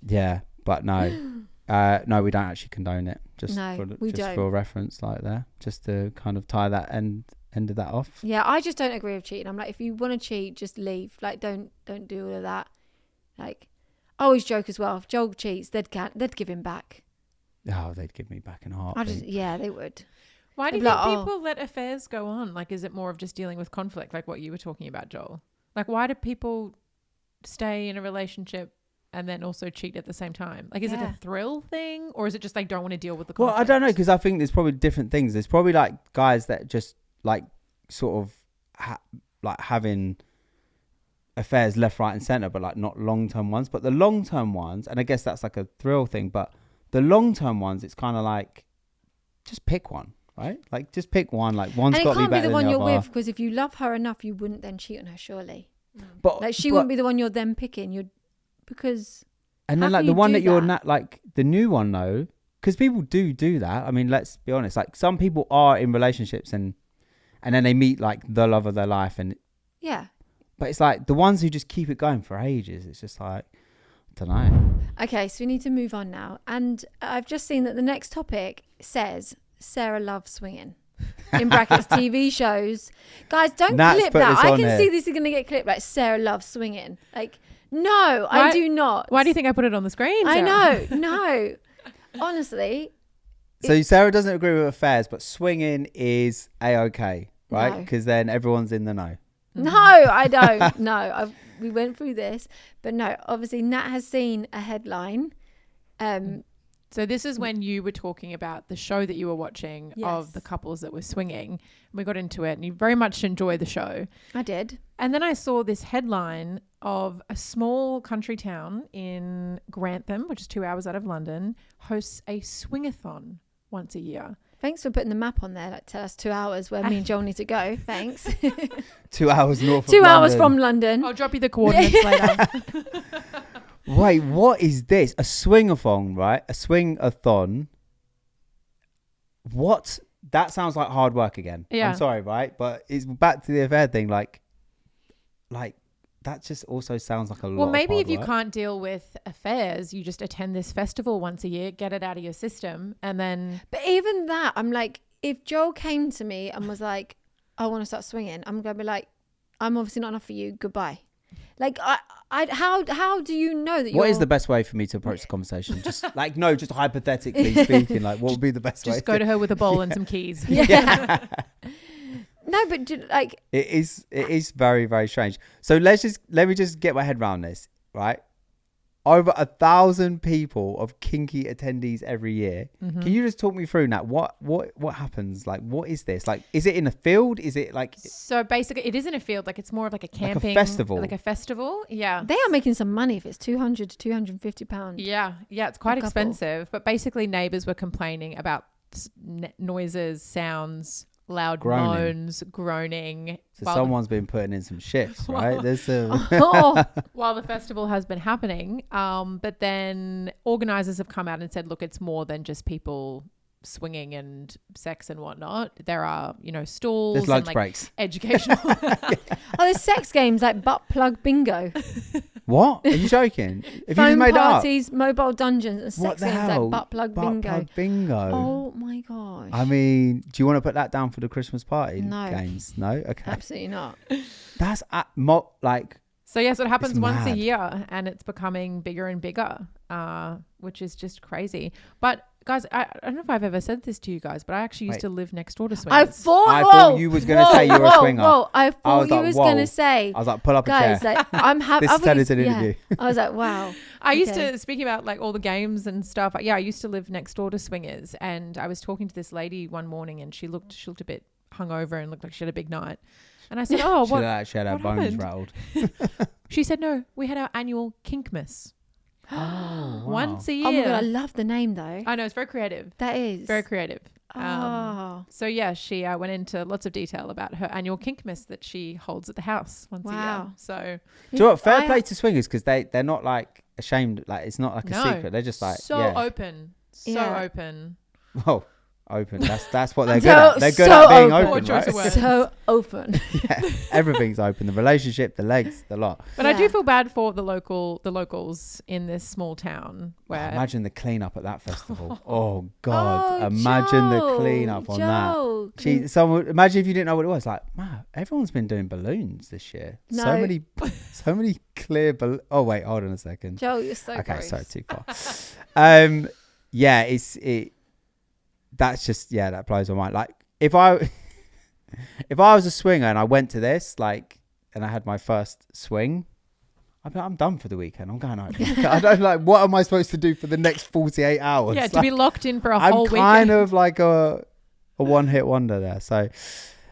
Yeah, but no. No, we don't actually condone it. Just for reference, like there, just to kind of tie that end of that off. Yeah, I just don't agree with cheating. I'm like, if you want to cheat, just leave. Like, don't do all of that. Like, I always joke as well. If Joel cheats, they'd give him back. Oh, they'd give me back in a heartbeat. They would. Why do you think people let affairs go on? Like, is it more of just dealing with conflict, like what you were talking about, Joel? Like, why do people stay in a relationship and then also cheat at the same time? Like, is it a thrill thing, or is it just like don't want to deal with the conflict? Well, I don't know, because I think there's probably different things. There's probably like guys that just like sort of like having affairs left, right, and center, but like not long-term ones. But the long-term ones, and I guess that's like a thrill thing, but the long-term ones, it's kind of like just pick one, right? Like just pick one. Like one's got to be better than the other. And it can't be the one you're with, because if you love her enough, you wouldn't then cheat on her, surely. But like she wouldn't be the one you're then picking. Because and then like the one that you're not, like the new one though, because people do that. I mean, let's be honest. Like some people are in relationships and then they meet like the love of their life, and but it's like the ones who just keep it going for ages. It's just like, I don't know. Okay, so we need to move on now, and I've just seen that the next topic says Sarah loves swinging. In brackets, TV shows. Guys, don't clip that. I can see this is going to get clipped. Like Sarah loves swinging. Like. No, I do not. Why do you think I put it on the screen, Sarah? I know. No. Honestly. So Sarah doesn't agree with affairs, but swinging is A-okay, right? Because then everyone's in the know. No, I don't. No, we went through this. But no, obviously Nat has seen a headline. So this is when you were talking about the show that you were watching of the couples that were swinging. We got into it and you very much enjoyed the show. I did. And then I saw this headline of a small country town in Grantham, which is 2 hours out of London, hosts a swingathon once a year. Thanks for putting the map on there. Like, tell us 2 hours where me and Joel need to go. Thanks. 2 hours north of 2 London. hours from London. I'll drop you the coordinates later. Wait, what is this? A swingathon, right? A swing-a-thon. What? That sounds like hard work again. Yeah. I'm sorry, right? But it's back to the affair thing. Like that just also sounds like a lot. Well, maybe if you work. Can't deal with affairs, you just attend this festival once a year, get it out of your system, and then. But even that, I'm like, if Joel came to me and was like, I want to start swinging, I'm going to be like, I'm obviously not enough for you. Goodbye. Like, how do you know that? What is the best way for me to approach the conversation? Just like, no, just hypothetically speaking, like, what would be the best way? Just go to her with a bowl and some keys. Yeah. No, but like, it is very, very strange. So let me just get my head around this, right? Over 1,000 people of kinky attendees every year. Mm-hmm. Can you just talk me through that? What happens? Like, what is this? Like, is it in a field? Is it like? So basically, it is in a field. Like, it's more of like a camping, like a festival. Like a festival. Yeah, they are making some money if it's £200 to £250. Yeah, it's quite expensive. But basically, neighbours were complaining about noises, sounds. Loud moans, groaning. So someone's been putting in some shifts, right? There's while the festival has been happening. But then organisers have come out and said, look, it's more than just people swinging and sex and whatnot. There are, stalls. There's lunch and breaks. Educational. There's sex games like butt plug bingo. What? Are you joking? If Phone you just made parties, mobile dungeons, and sex games like butt plug bingo. Oh my gosh. I mean, do you want to put that down for the Christmas party games? No? Okay. Absolutely not. That's So yes, it happens once a year and it's becoming bigger and bigger, which is just crazy. But guys, I don't know if I've ever said this to you guys, but I actually used to live next door to swingers. I thought you was going to say you were a swinger. I thought you was going to say. I was like, pull up a chair. Like, I'm happy. This turned into an interview. I was like, wow. I used to, speaking about like all the games and stuff, I used to live next door to swingers, and I was talking to this lady one morning and she looked a bit hungover and looked like she had a big night. And I said, oh, she had her bones rattled. She said, no, we had our annual Kinkmas. Oh, wow. Once a year. Oh my God, I love the name though. I know, it's very creative. That is. Very creative. Oh. So yeah, she went into lots of detail about her annual Kinkmas that she holds at the house once a year. So, do you know what? Fair play to swingers, because they're not like ashamed. Like, it's not like a secret. They're just like open. So open. Whoa. Open. That's what they're good at. They're good at being open, right? So open. Everything's open. The relationship, the legs, the lot. But I do feel bad for the locals in this small town where imagine the cleanup at that festival. Oh God. Imagine the cleanup on that. Imagine if you didn't know what it was. Like, man, everyone's been doing balloons this year. No. So many clear balloons. Oh wait, hold on a second. Joe, you're so okay, gross. sorry, too far. That's just, that blows my mind. Like, if I was a swinger and I went to this, like, and I had my first swing, I'm done for the weekend. I'm going home. I don't like. What am I supposed to do for the next 48 hours? Yeah, to be locked in for a whole weekend. I'm kind of like a one-hit wonder there. So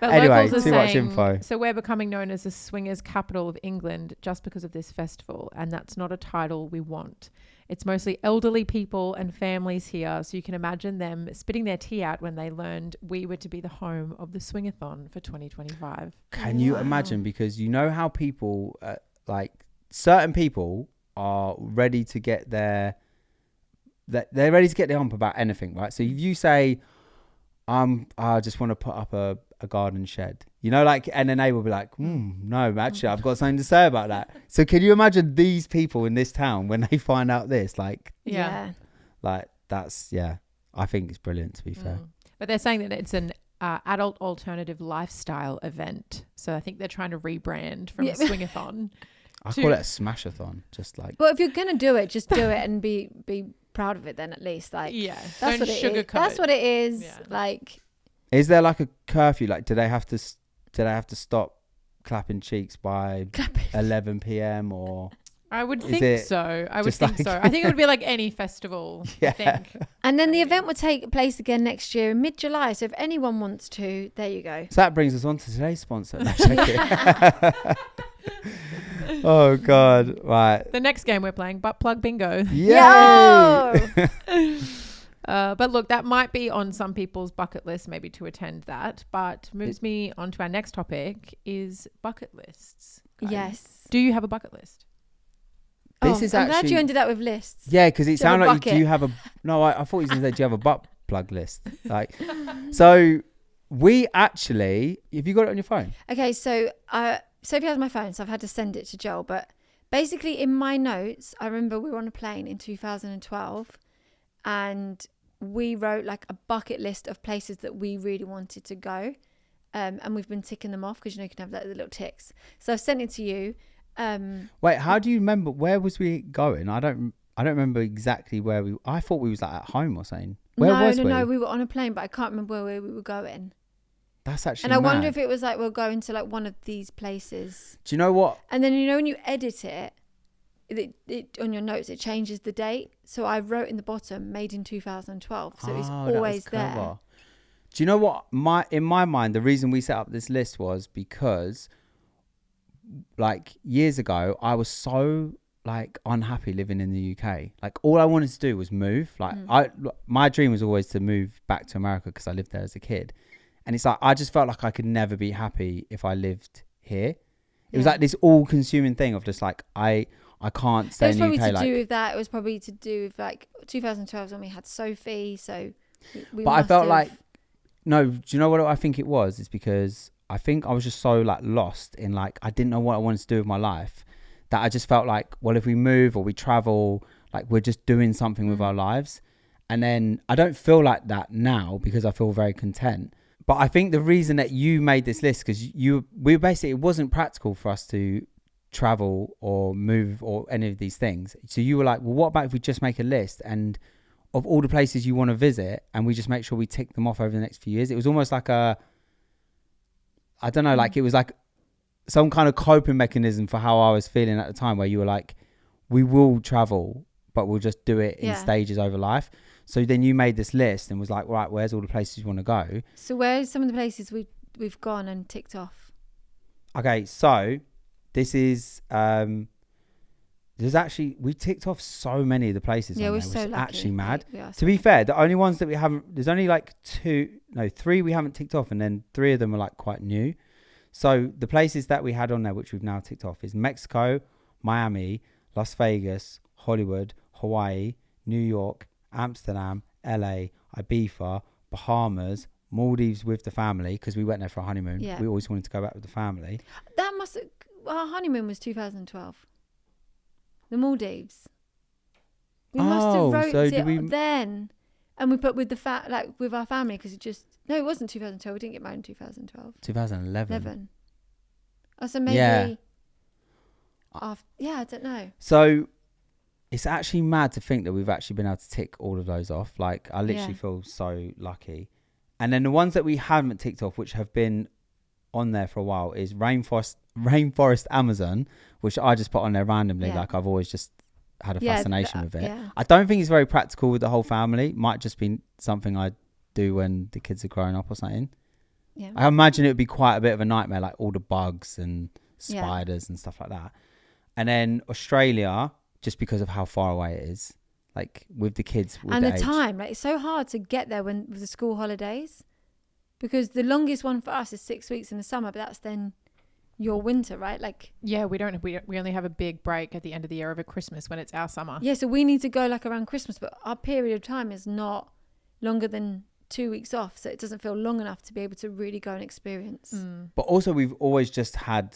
but anyway, locals are too much saying, info. So we're becoming known as the swingers capital of England just because of this festival, and that's not a title we want. It's mostly elderly people and families here, so you can imagine them spitting their tea out when they learned we were to be the home of the Swingathon for 2025. Can you imagine? Because you know how people, like certain people are ready to get they're ready to get their hump about anything, right? So if you say, I just want to put up a garden shed, you know, like, and then they will be like, no, actually, I've got something to say about that. So can you imagine these people in this town when they find out this? Like, like that's, I think it's brilliant, to be fair. But they're saying that it's an adult alternative lifestyle event. So I think they're trying to rebrand from a swingathon. I call it a smashathon, just like. Well, if you're going to do it, just do it and be proud of it then, at least. Like, that's what it is. That's what it is. Yeah. Like, is there like a curfew? Like, do they have to stop clapping cheeks by 11 p.m. or? I would think so. I think it would be like any festival. I think. And then the event will take place again next year in mid-July. So if anyone wants to, there you go. So that brings us on to today's sponsor. Oh God! Right. The next game we're playing, butt plug bingo. Yay! But look, that might be on some people's bucket list, maybe to attend that. But moves me on to our next topic is bucket lists. Yes. Do you have a bucket list? I'm glad you ended up with lists. Yeah, because it sounded like do you have a? No, I thought you said, do you have a butt plug list? Like, so we actually, have you got it on your phone? Okay, so Sophie has my phone, so I've had to send it to Joel. But basically, in my notes, I remember we were on a plane in 2012, and we wrote like a bucket list of places that we really wanted to go, and we've been ticking them off because you can have like the little ticks. So I've sent it to you. Wait, how do you remember? Where was we going? I don't remember exactly where we. I thought we was like at home or something. Where was we? No, we were on a plane, but I can't remember where we were going. That's actually. And I wonder if it was like we're going to like one of these places. Do you know what? And then when you edit it on your notes, it changes the date. So I wrote in the bottom, made in 2012. So it's always there. Do you know what? In my mind, the reason we set up this list was because, like years ago, I was so like unhappy living in the UK. Like all I wanted to do was move. Like my dream was always to move back to America because I lived there as a kid. And it's like, I just felt like I could never be happy if I lived here. It was like this all-consuming thing of just like, I can't stay in the UK. It was probably to do with that. It was probably to do with like 2012 when we had Sophie. So but I felt like, no, do you know what I think it was? It's because I think I was just so like lost in like, I didn't know what I wanted to do with my life, that I just felt like, well, if we move or we travel, like we're just doing something with our lives. And then I don't feel like that now because I feel very content. But I think the reason that you made this list, because it wasn't practical for us to travel or move or any of these things. So you were like, well, what about if we just make a list and of all the places you want to visit and we just make sure we tick them off over the next few years? It was almost like I don't know, like it was like some kind of coping mechanism for how I was feeling at the time, where you were like, we will travel, but we'll just do it in stages over life. So then you made this list and was like, right, where's all the places you want to go? So where's some of the places we've gone and ticked off? Okay, so this is there's actually, we ticked off so many of the places on there, which is actually mad. To be fair, the only ones that we haven't, there's only like 3 we haven't ticked off, and then 3 of them are like quite new. So the places that we had on there, which we've now ticked off, is Mexico, Miami, Las Vegas, Hollywood, Hawaii, New York, Amsterdam, LA, Ibiza, Bahamas, Maldives with the family, because we went there for a honeymoon. Yeah. We always wanted to go back with the family. Our honeymoon was 2012. The Maldives. We must have wrote it then. And we put with with our family, because it wasn't 2012. We didn't get married in 2012. 2011. Oh, so maybe I don't know. So it's actually mad to think that we've actually been able to tick all of those off. Like, I literally feel so lucky. And then the ones that we haven't ticked off, which have been on there for a while, is Rainforest rainforest Amazon, which I just put on there randomly. Yeah. Like I've always just had a fascination with it. Yeah. I don't think it's very practical with the whole family. Might just be something I do when the kids are growing up or something. Yeah. I imagine it would be quite a bit of a nightmare, like all the bugs and spiders and stuff like that. And then Australia, just because of how far away it is, like with the kids with and the age. time, like it's so hard to get there with the school holidays, because the longest one for us is 6 weeks in the summer, but that's then your winter, right? Like, yeah, we only have a big break at the end of the year over Christmas when it's our summer. yeah, so we need to go like around Christmas, but our period of time is not longer than 2 weeks off, so it doesn't feel long enough to be able to really go and experience. But also we've always had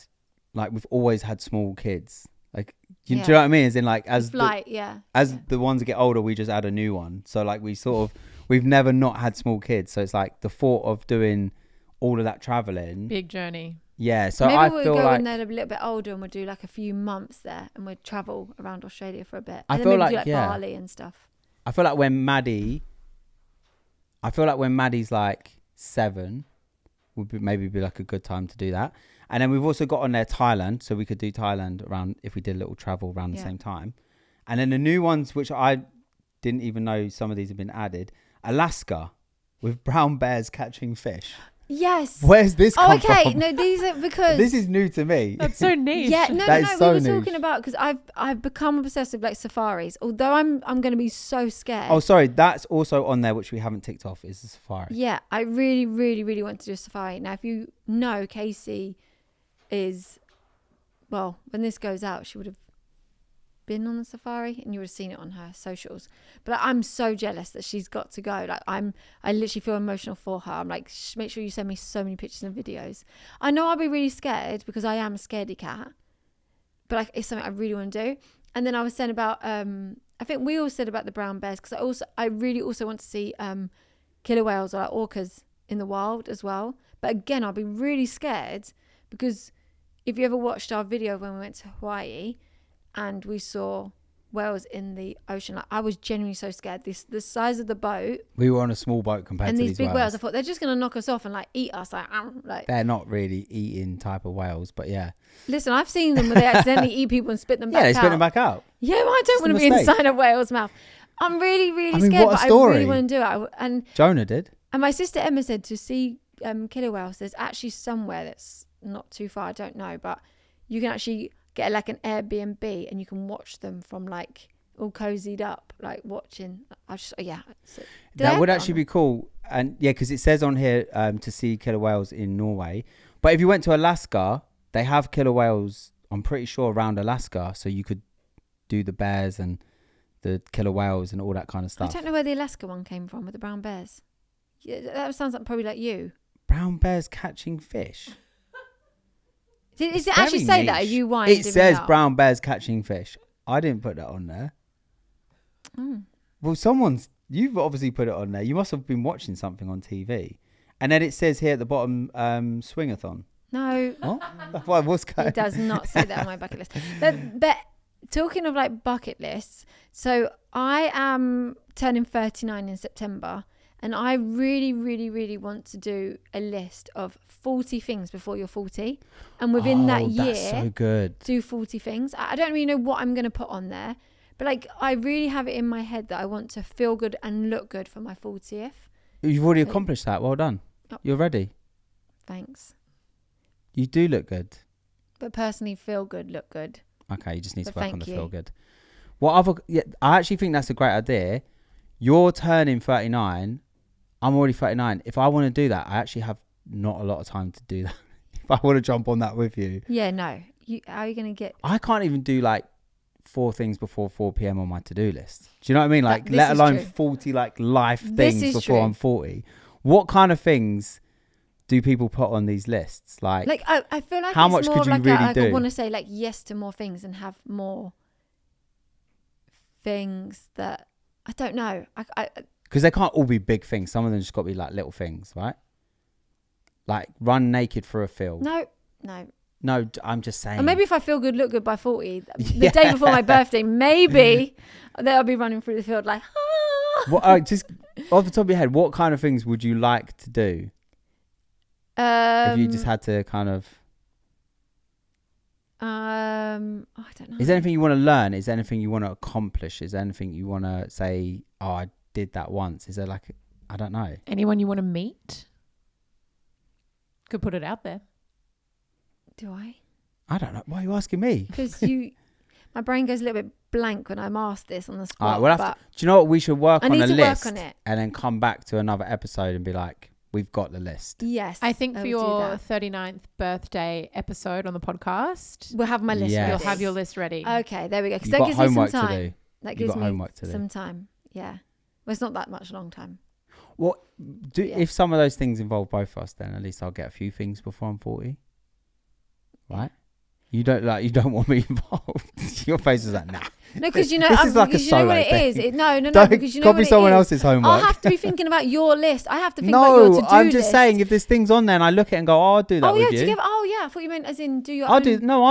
small kids. Like, do you know what I mean? As in, like, as the ones that get older, we just add a new one. So like we've never not had small kids. So it's like the thought of doing all of that traveling, big journey. Yeah. So maybe I we'll feel go like when they're a little bit older and we'll do like a few months there and we'll travel around Australia for a bit. I And feel then maybe like, do like Bali and stuff. I feel like when Maddie's like 7 would be like a good time to do that. And then we've also got on there Thailand, so we could do Thailand around if we did a little travel around the same time. And then the new ones, which I didn't even know some of these have been added, Alaska with brown bears catching fish. Yes. Where's this come from? No, these are because this is new to me. That's so niche. Yeah, That no. is so We were niche. talking about, because I've become obsessed with like safaris. Although I'm going to be so scared. Oh, sorry, that's also on there, which we haven't ticked off, is the safari. Yeah, I really, really, really want to do a safari. Now, if you know, Casey is, well, when this goes out, she would have been on the safari and you would have seen it on her socials. But I'm so jealous that she's got to go. Like I literally feel emotional for her. I'm like, make sure you send me so many pictures and videos. I know I'll be really scared because I am a scaredy cat, but like it's something I really want to do. And then I was saying about I think we all said about the brown bears, because I really also want to see killer whales or like orcas in the wild as well. But again, I'll be really scared because if you ever watched our video when we went to Hawaii and we saw whales in the ocean, like I was genuinely so scared. The size of the boat. We were on a small boat compared and to these big whales. I thought they're just going to knock us off and like eat us. Like they're not really eating type of whales, but yeah. Listen, I've seen them where they accidentally eat people and spit them back out. Yeah, they spit them back out. Yeah, well, I don't want to be inside a whale's mouth. I'm really, really mean, scared, what a but story. I really want to do it. And Jonah did. And my sister Emma said to see killer whales, there's actually somewhere that's not too far, I don't know, but you can actually get like an Airbnb and you can watch them from like all cozied up, like watching. That would actually be cool. And yeah, because it says on here to see killer whales in Norway. But if you went to Alaska, they have killer whales, I'm pretty sure, around Alaska. So you could do the bears and the killer whales and all that kind of stuff. I don't know where the Alaska one came from with the brown bears. Yeah, that sounds like probably like you. Brown bears catching fish. Does it actually say that? Are you winding It says up? brown bears catching fish. I didn't put that on there. Well, you've obviously put it on there. You must have been watching something on TV. And then it says here at the bottom, swingathon. No. What? What's going? It does not say that on my bucket list. But talking of like bucket lists, so I am turning 39 in September, and I really, really, really want to do a list of 40 things before you're 40. And within that year, that's so good. do 40 things. I don't really know what I'm going to put on there, but like I really have it in my head that I want to feel good and look good for my 40th. You've already accomplished that. Well done. Oh. You're ready. Thanks. You do look good. But personally, feel good, look good. Okay, you just need But to work on thank the you. feel good. I actually think that's a great idea. You're turning 39. I'm already 39. If I want to do that, I actually have not a lot of time to do that. If I want to jump on that with you. Yeah, no. How are you going to get... I can't even do like 4 things before 4 p.m. on my to-do list. Do you know what I mean? Like, This let is alone true. 40 like life This things is before true. I'm 40. What kind of things do people put on these lists? Like I feel like how it's much more could you like really I do? want to say like yes to more things and have more things that I don't know. Because they can't all be big things. Some of them just got to be like little things, right? Like run naked for a field. No. No, I'm just saying. Or maybe if I feel good, look good by 40, the day before my birthday, maybe then I'll be running through the field like, just off the top of your head, what kind of things would you like to do if you just had to kind of I don't know. Is there anything you want to learn? Is there anything you want to accomplish? Is there anything you want to say, oh, I did that once? Is there like, I don't know. Anyone you want to meet? Could put it out there. Do I? I don't know. Why are you asking me? Because my brain goes a little bit blank when I'm asked this on the spot. All right, do you know what? We should work on a list work on it. and then come back to another episode and be like, we've got the list. Yes. I think for your 39th birthday episode on the podcast, we'll have my list. Yes. you'll have your list ready. Okay, there we go. Because You've that got gives me some homework to time. do. That You've gives got me homework to do. some time. Yeah. Well, it's not that much long time. Well, if some of those things involve both of us, then at least I'll get a few things before I'm 40. Right? You don't want me involved. Your face is like, nah. No, because you know, this is like a you know solo what it thing. is. No, Don't because you know copy what someone it is. else's homework. I have to be thinking about your list. I have to think about your to-do list. No, I'm just saying if there's things on there and I look at it and go, oh, I'll do that with you. I thought you meant as in do your I'll own.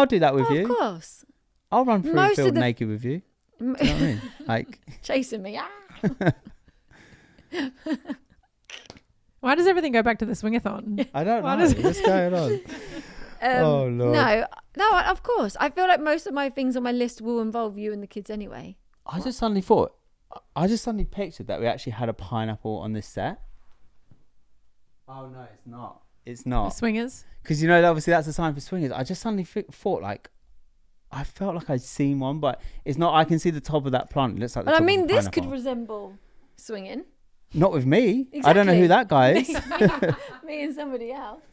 do that with you. Of course. I'll run through the Most field of the- naked with you. Do you know what I mean? Like Chasing me. Why does everything go back to the swingathon? I don't Why know. does- What's going on? Oh, Lord. No, of course. I feel like most of my things on my list will involve you and the kids anyway. I just suddenly pictured that we actually had a pineapple on this set. Oh, no, it's not. It's The not. swingers? Because, you know, obviously that's a sign for swingers. I just suddenly thought, like, I felt like I'd seen one, but it's not. I can see the top of that plant. It looks like the And top I mean, of a this pineapple. could resemble swinging. Not with me. I don't know who that guy is. Me and somebody else.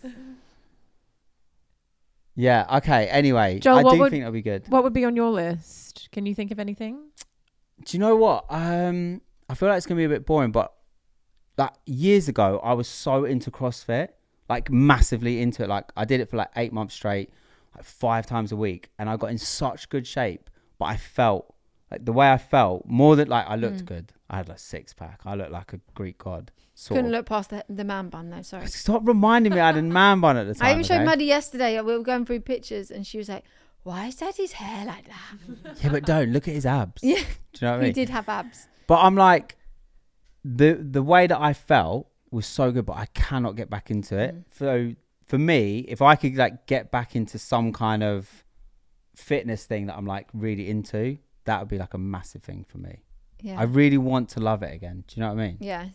Yeah, okay. Anyway, Joel, I what do would- think that'll be good. What would be on your list? Can you think of anything? Do you know what? I feel like it's going to be a bit boring, but like years ago, I was so into CrossFit, like massively into it. Like I did it for like 8 months straight, like 5 times a week. And I got in such good shape, but I felt like the way I felt more than like I looked good. I had like 6-pack. I looked like a Greek god. Couldn't look past the man bun though, sorry. Stop reminding me I had a man bun at the time. I even showed Maddie yesterday. We were going through pictures and she was like, why is Daddy's hair like that? Yeah, but don't look at his abs. Yeah. Do you know what I mean? He did have abs. But I'm like, the way that I felt was so good, but I cannot get back into it. So for me, if I could like get back into some kind of fitness thing that I'm like really into, that would be like a massive thing for me. Yeah. I really want to love it again. Do you know what I mean? Yeah,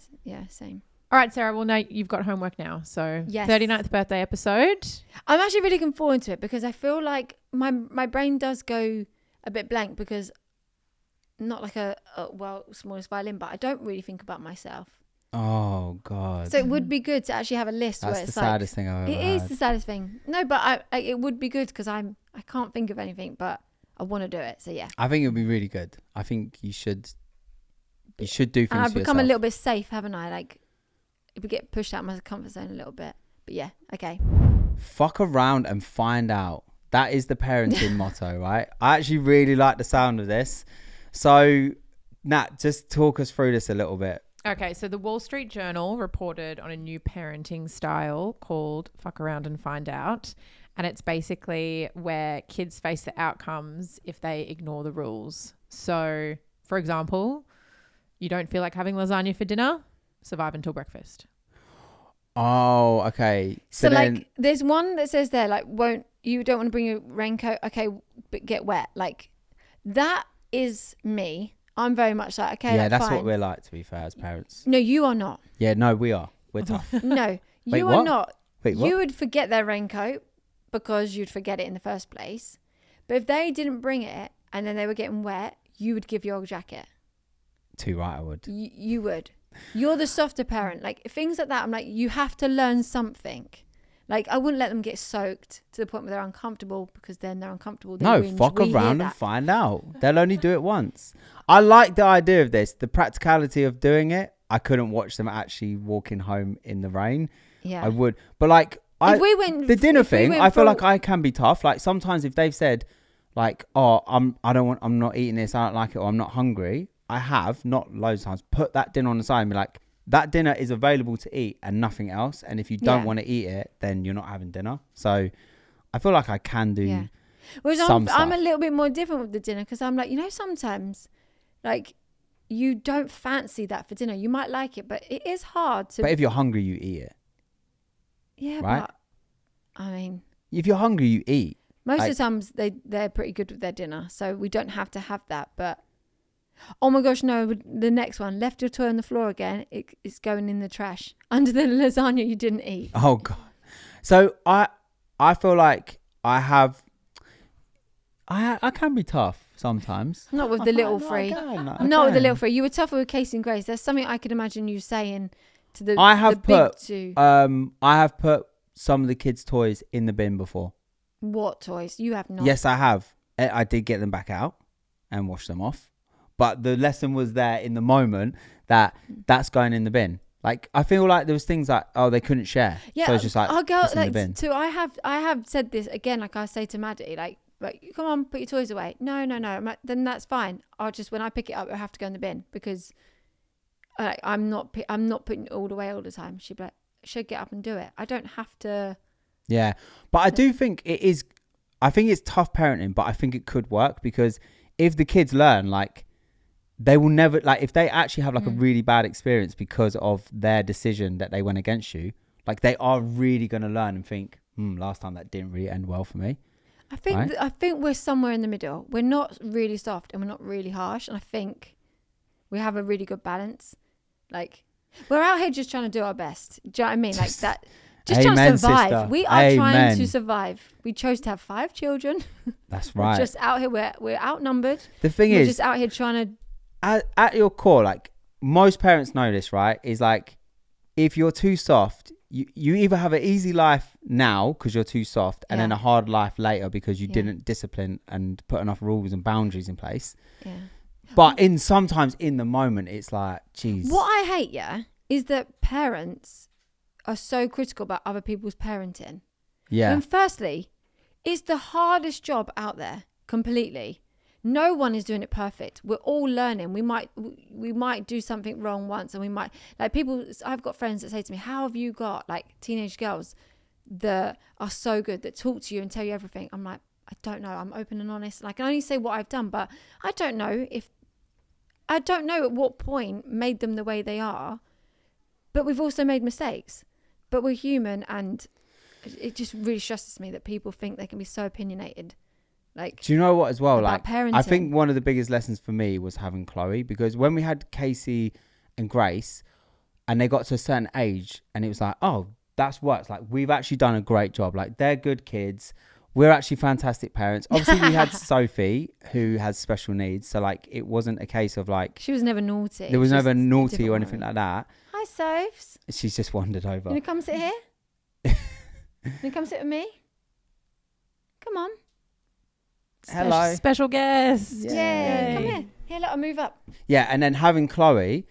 same. All right, Sarah. Well, now you've got homework now. So Yes. 39th birthday episode. I'm actually really looking forward to it because I feel like my brain does go a bit blank because not like a smallest violin, but I don't really think about myself. Oh God. So it would be good to actually have a list That's where the it's saddest thing I've ever It is had. the saddest thing. No, but it would be good because I can't think of anything, but I want to do it. So yeah. I think it would be really good. I think you should do things And I've for become a yourself. little bit safe, haven't I? Like, if we get pushed out of my comfort zone a little bit. But yeah, okay. Fuck around and find out. That is the parenting motto, right? I actually really like the sound of this. So, Nat, just talk us through this a little bit. Okay, so the Wall Street Journal reported on a new parenting style called Fuck Around and Find Out. And it's basically where kids face the outcomes if they ignore the rules. So, for example, you don't feel like having lasagna for dinner, survive until breakfast. Oh, okay. So then, like, there's one that says there, like, you don't want to bring a raincoat, okay, but get wet. Like, that is me. I'm very much like, okay, yeah, that's fine. what we're like, to be fair, as parents. No, you are not. Yeah, no, we are. We're tough. No, Wait, you are what? not. Wait, what? You would forget their raincoat because you'd forget it in the first place. But if they didn't bring it and then they were getting wet, you would give your jacket. Too right, I would. You would. You're the softer parent. Like, things like that, I'm like, you have to learn something. Like, I wouldn't let them get soaked to the point where they're uncomfortable, because then they're uncomfortable. They No, whinge. fuck We hear around and that. find out. They'll only do it once. I like the idea of this. The practicality of doing it. I couldn't watch them actually walking home in the rain. Yeah. I would. But like, If we went the dinner if we thing, went I feel for- like I can be tough. Like sometimes if they've said like, oh, I'm not eating this, I don't like it, or I'm not hungry. I have, not loads of times, put that dinner on the side and be like, that dinner is available to eat and nothing else. And if you don't want to eat it, then you're not having dinner. So I feel like I can do Yeah. Whereas some I'm a stuff. little bit more different with the dinner, because I'm like, sometimes like you don't fancy that for dinner. You might like it, but it is hard to. But if you're hungry, you eat it. Yeah, right? but I mean, If you're hungry, you eat. Most of the times they're pretty good with their dinner, so we don't have to have that. But oh my gosh, no! The next one, left your toy on the floor again. It's going in the trash under the lasagna you didn't eat. Oh god. So I feel like I can be tough sometimes. Not with the little three. Not with the little three. You were tougher with Casey and Grace. There's something I could imagine you saying to the I have big two. I have put some of the kids' toys in the bin before. What toys? You have not. Yes, I have. I did get them back out and wash them off. But the lesson was there in the moment that's going in the bin. Like, I feel like there was things like, they couldn't share. Yeah, so it's just like, I'll go it's in the bin. So I have said this again, like I say to Maddie, like, come on, put your toys away. No. I'm like, then that's fine. I'll just, when I pick it up, I have to go in the bin because I'm not putting it all away all the time. She'd be like, should get up and do it. I don't have to. Yeah, but I do think I think it's tough parenting, but I think it could work because if the kids learn, like, they will never, like, if they actually have like a really bad experience because of their decision that they went against you, like, they are really going to learn and think, last time that didn't really end well for me. I think we're somewhere in the middle. We're not really soft and we're not really harsh. And I think we have a really good balance. Like, we're out here just trying to do our best. Do you know what I mean? Like that. Just Amen, trying to survive. sister. We are Amen. trying to survive. We chose to have 5 children. That's right. We're just out here. We're outnumbered. The thing we're is, just out here trying to. At your core, like, most parents know this, right? Is like, if you're too soft, you either have an easy life now because you're too soft, and then a hard life later because you didn't discipline and put enough rules and boundaries in place. Yeah. But sometimes in the moment, it's like, geez. What I hate, is that parents are so critical about other people's parenting. Yeah. And firstly, it's the hardest job out there, completely. No one is doing it perfect. We're all learning. We might do something wrong once, and we might, like, people, I've got friends that say to me, how have you got, like, teenage girls that are so good, that talk to you and tell you everything? I'm like, I don't know. I'm open and honest. And I can only say what I've done, but I don't know at what point made them the way they are. But we've also made mistakes. But we're human, and it just really stresses me that people think they can be so opinionated. Like, do you know what as well? Like, parenting. I think one of the biggest lessons for me was having Chloe, because when we had Casey and Grace and they got to a certain age and it was like, oh, that's works. Like, we've actually done a great job. Like, they're good kids. We're actually fantastic parents. Obviously, we had Sophie, who has special needs. So, like, it wasn't a case of, like... She was never naughty. There was never naughty or anything like that. Hi, Sophs. She's just wandered over. You want to come sit here? You want to come sit with me? Come on. Hello. Special guest. Yay. Come here. Here, let her move up. Yeah, and then having Chloe,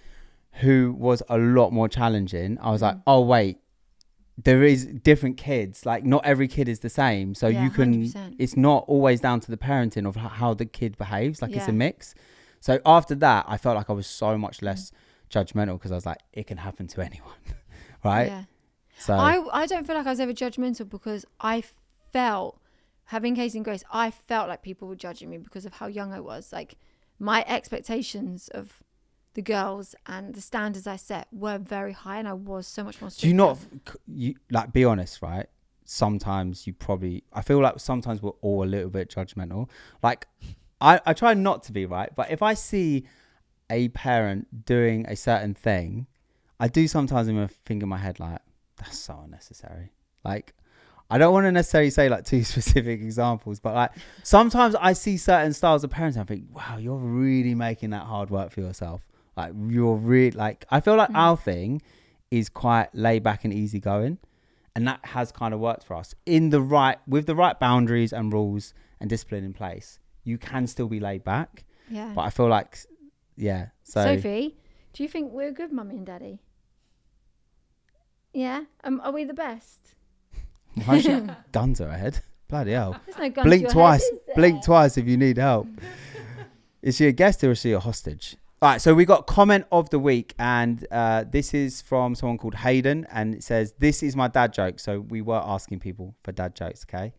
who was a lot more challenging, I was like, oh, wait. There is different kids. Like, not every kid is the same. So you can, 100%. It's not always down to the parenting of how the kid behaves. Like, it's a mix. So after that, I felt like I was so much less judgmental, because I was like, it can happen to anyone. Right? Yeah. So I don't feel like I was ever judgmental, because I felt, having Casey and Grace, I felt like people were judging me because of how young I was. Like, my expectations of the girls and the standards I set were very high, and I was so much more strict. Do you not, like, be honest, right? Sometimes I feel like sometimes we're all a little bit judgmental. Like, I try not to be, right? But if I see a parent doing a certain thing, I do sometimes think in my head, like, that's so unnecessary. Like, I don't want to necessarily say like 2 specific examples, but like sometimes I see certain styles of parenting, I think, wow, you're really making that hard work for yourself. Like, you're really, like, I feel like our thing is quite laid back and easygoing, and that has kind of worked for us with the right boundaries and rules and discipline in place. You can still be laid back, but I feel like, So Sophie, do you think we're good mummy and daddy? Yeah, are we the best? Why she guns her head? Bloody hell! There's no gun Blink to your twice. head, is there? Blink twice if you need help. Is she a guest or is she a hostage? All right, so we got comment of the week, and this is from someone called Hayden, and it says, this is my dad joke. So we were asking people for dad jokes, okay?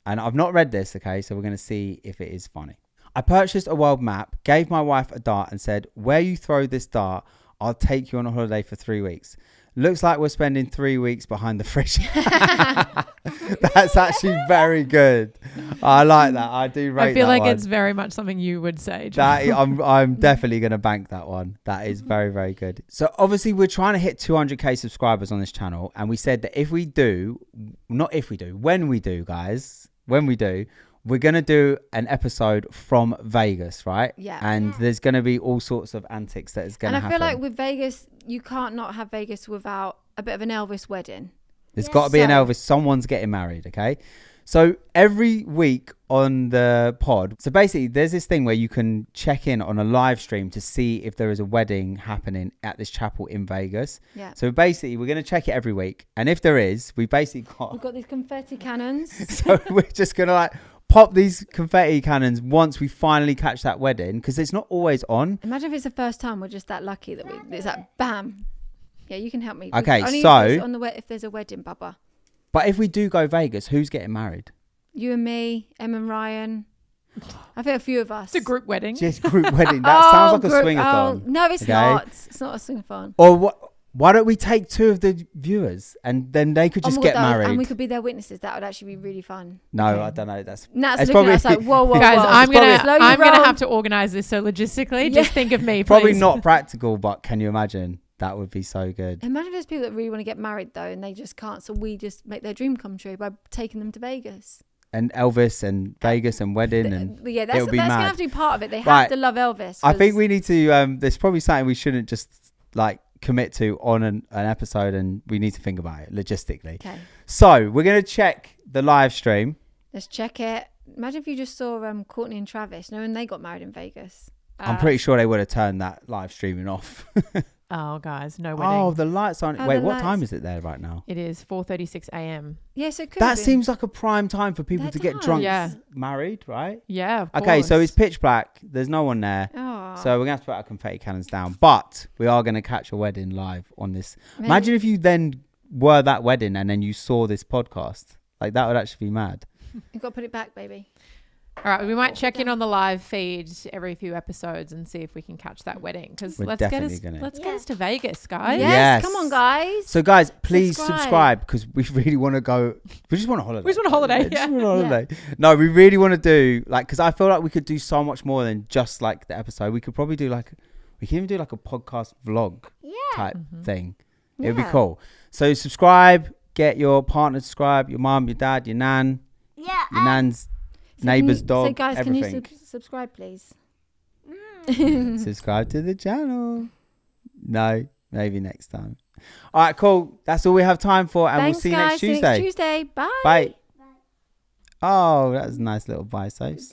And I've not read this, okay? So we're going to see if it is funny. I purchased a world map, gave my wife a dart and said, where you throw this dart, I'll take you on a holiday for 3 weeks. Looks like we're spending 3 weeks behind the fridge. That's actually very good. I like that. I do rate that. I feel like one. it's very much something you would say. That I'm definitely going to bank that one. That is very, very good. So obviously we're trying to hit 200k subscribers on this channel, and we said that when we do, we're going to do an episode from Vegas, right? Yeah. And there's going to be all sorts of antics that is going to happen. And I feel like with Vegas, you can't not have Vegas without a bit of an Elvis wedding. There's got to be an Elvis. Someone's getting married, okay? So every week on the pod, so basically there's this thing where you can check in on a live stream to see if there is a wedding happening at this chapel in Vegas. Yeah. So basically we're going to check it every week. And if there is, we've got these confetti cannons. So we're just going to like pop these confetti cannons once we finally catch that wedding, because it's not always on. Imagine if it's the first time we're just that lucky that it's like bam. Yeah, you can help me. Okay, only so if there's a wedding, Bubba. But if we do go Vegas, who's getting married? You and me, Em and Ryan. I think a few of us. It's a group wedding. Just group wedding. That sounds like a swing-a-thon. No, it's not. It's not a swing-a-thon. Or what? Why don't we take 2 of the viewers and then they could just get married? And we could be their witnesses. That would actually be really fun. No, okay. I don't know. That's probably like, whoa, guys, whoa. I'm gonna have to organize this. So logistically, just think of me, please. Probably not practical, but can you imagine? That would be so good. Imagine if there's people that really want to get married though, and they just can't. So we just make their dream come true by taking them to Vegas. And Elvis and Vegas and wedding and that's gonna have to be part of it. They have to love Elvis. I think we need to. There's probably something we shouldn't just like commit to on an episode, and we need to think about it logistically. Okay. So we're gonna check the live stream. Let's check it. Imagine if you just saw Courtney and Travis, when they got married in Vegas. I'm pretty sure they would have turned that live streaming off. Oh, guys, no wedding. Oh, the lights aren't. Wait, what time is it there right now? It is 4:36 a.m. Yes, it could. That seems like a prime time for people to get drunk, married, right? Yeah. Of okay, course. so it's pitch black. There's no one there. Oh. So we're gonna have to put our confetti cannons down, but we are gonna catch a wedding live on this. Maybe. Imagine if you then were that wedding and then you saw this podcast. Like that would actually be mad. You've got to put it back, baby. All right, we might check in on the live feed every few episodes and see if we can catch that wedding, because let's get us to Vegas, guys. Yes, come on, guys. So guys, please subscribe, because we really want to go. We just want a holiday. We just want a holiday. Just want a holiday. No, we really want to do because I feel like we could do so much more than just like the episode. We could probably do we can even do like a podcast vlog type thing. It would be cool. So subscribe, get your partner to subscribe, your mum, your dad, your nan, your nan's neighbour's dog. So guys, everything. Can you subscribe, please? Subscribe to the channel. No, maybe next time. All right, cool. That's all we have time for, and Thanks, we'll see guys. you next Tuesday. Bye. Bye. Oh, that was a nice little bye, Sophie.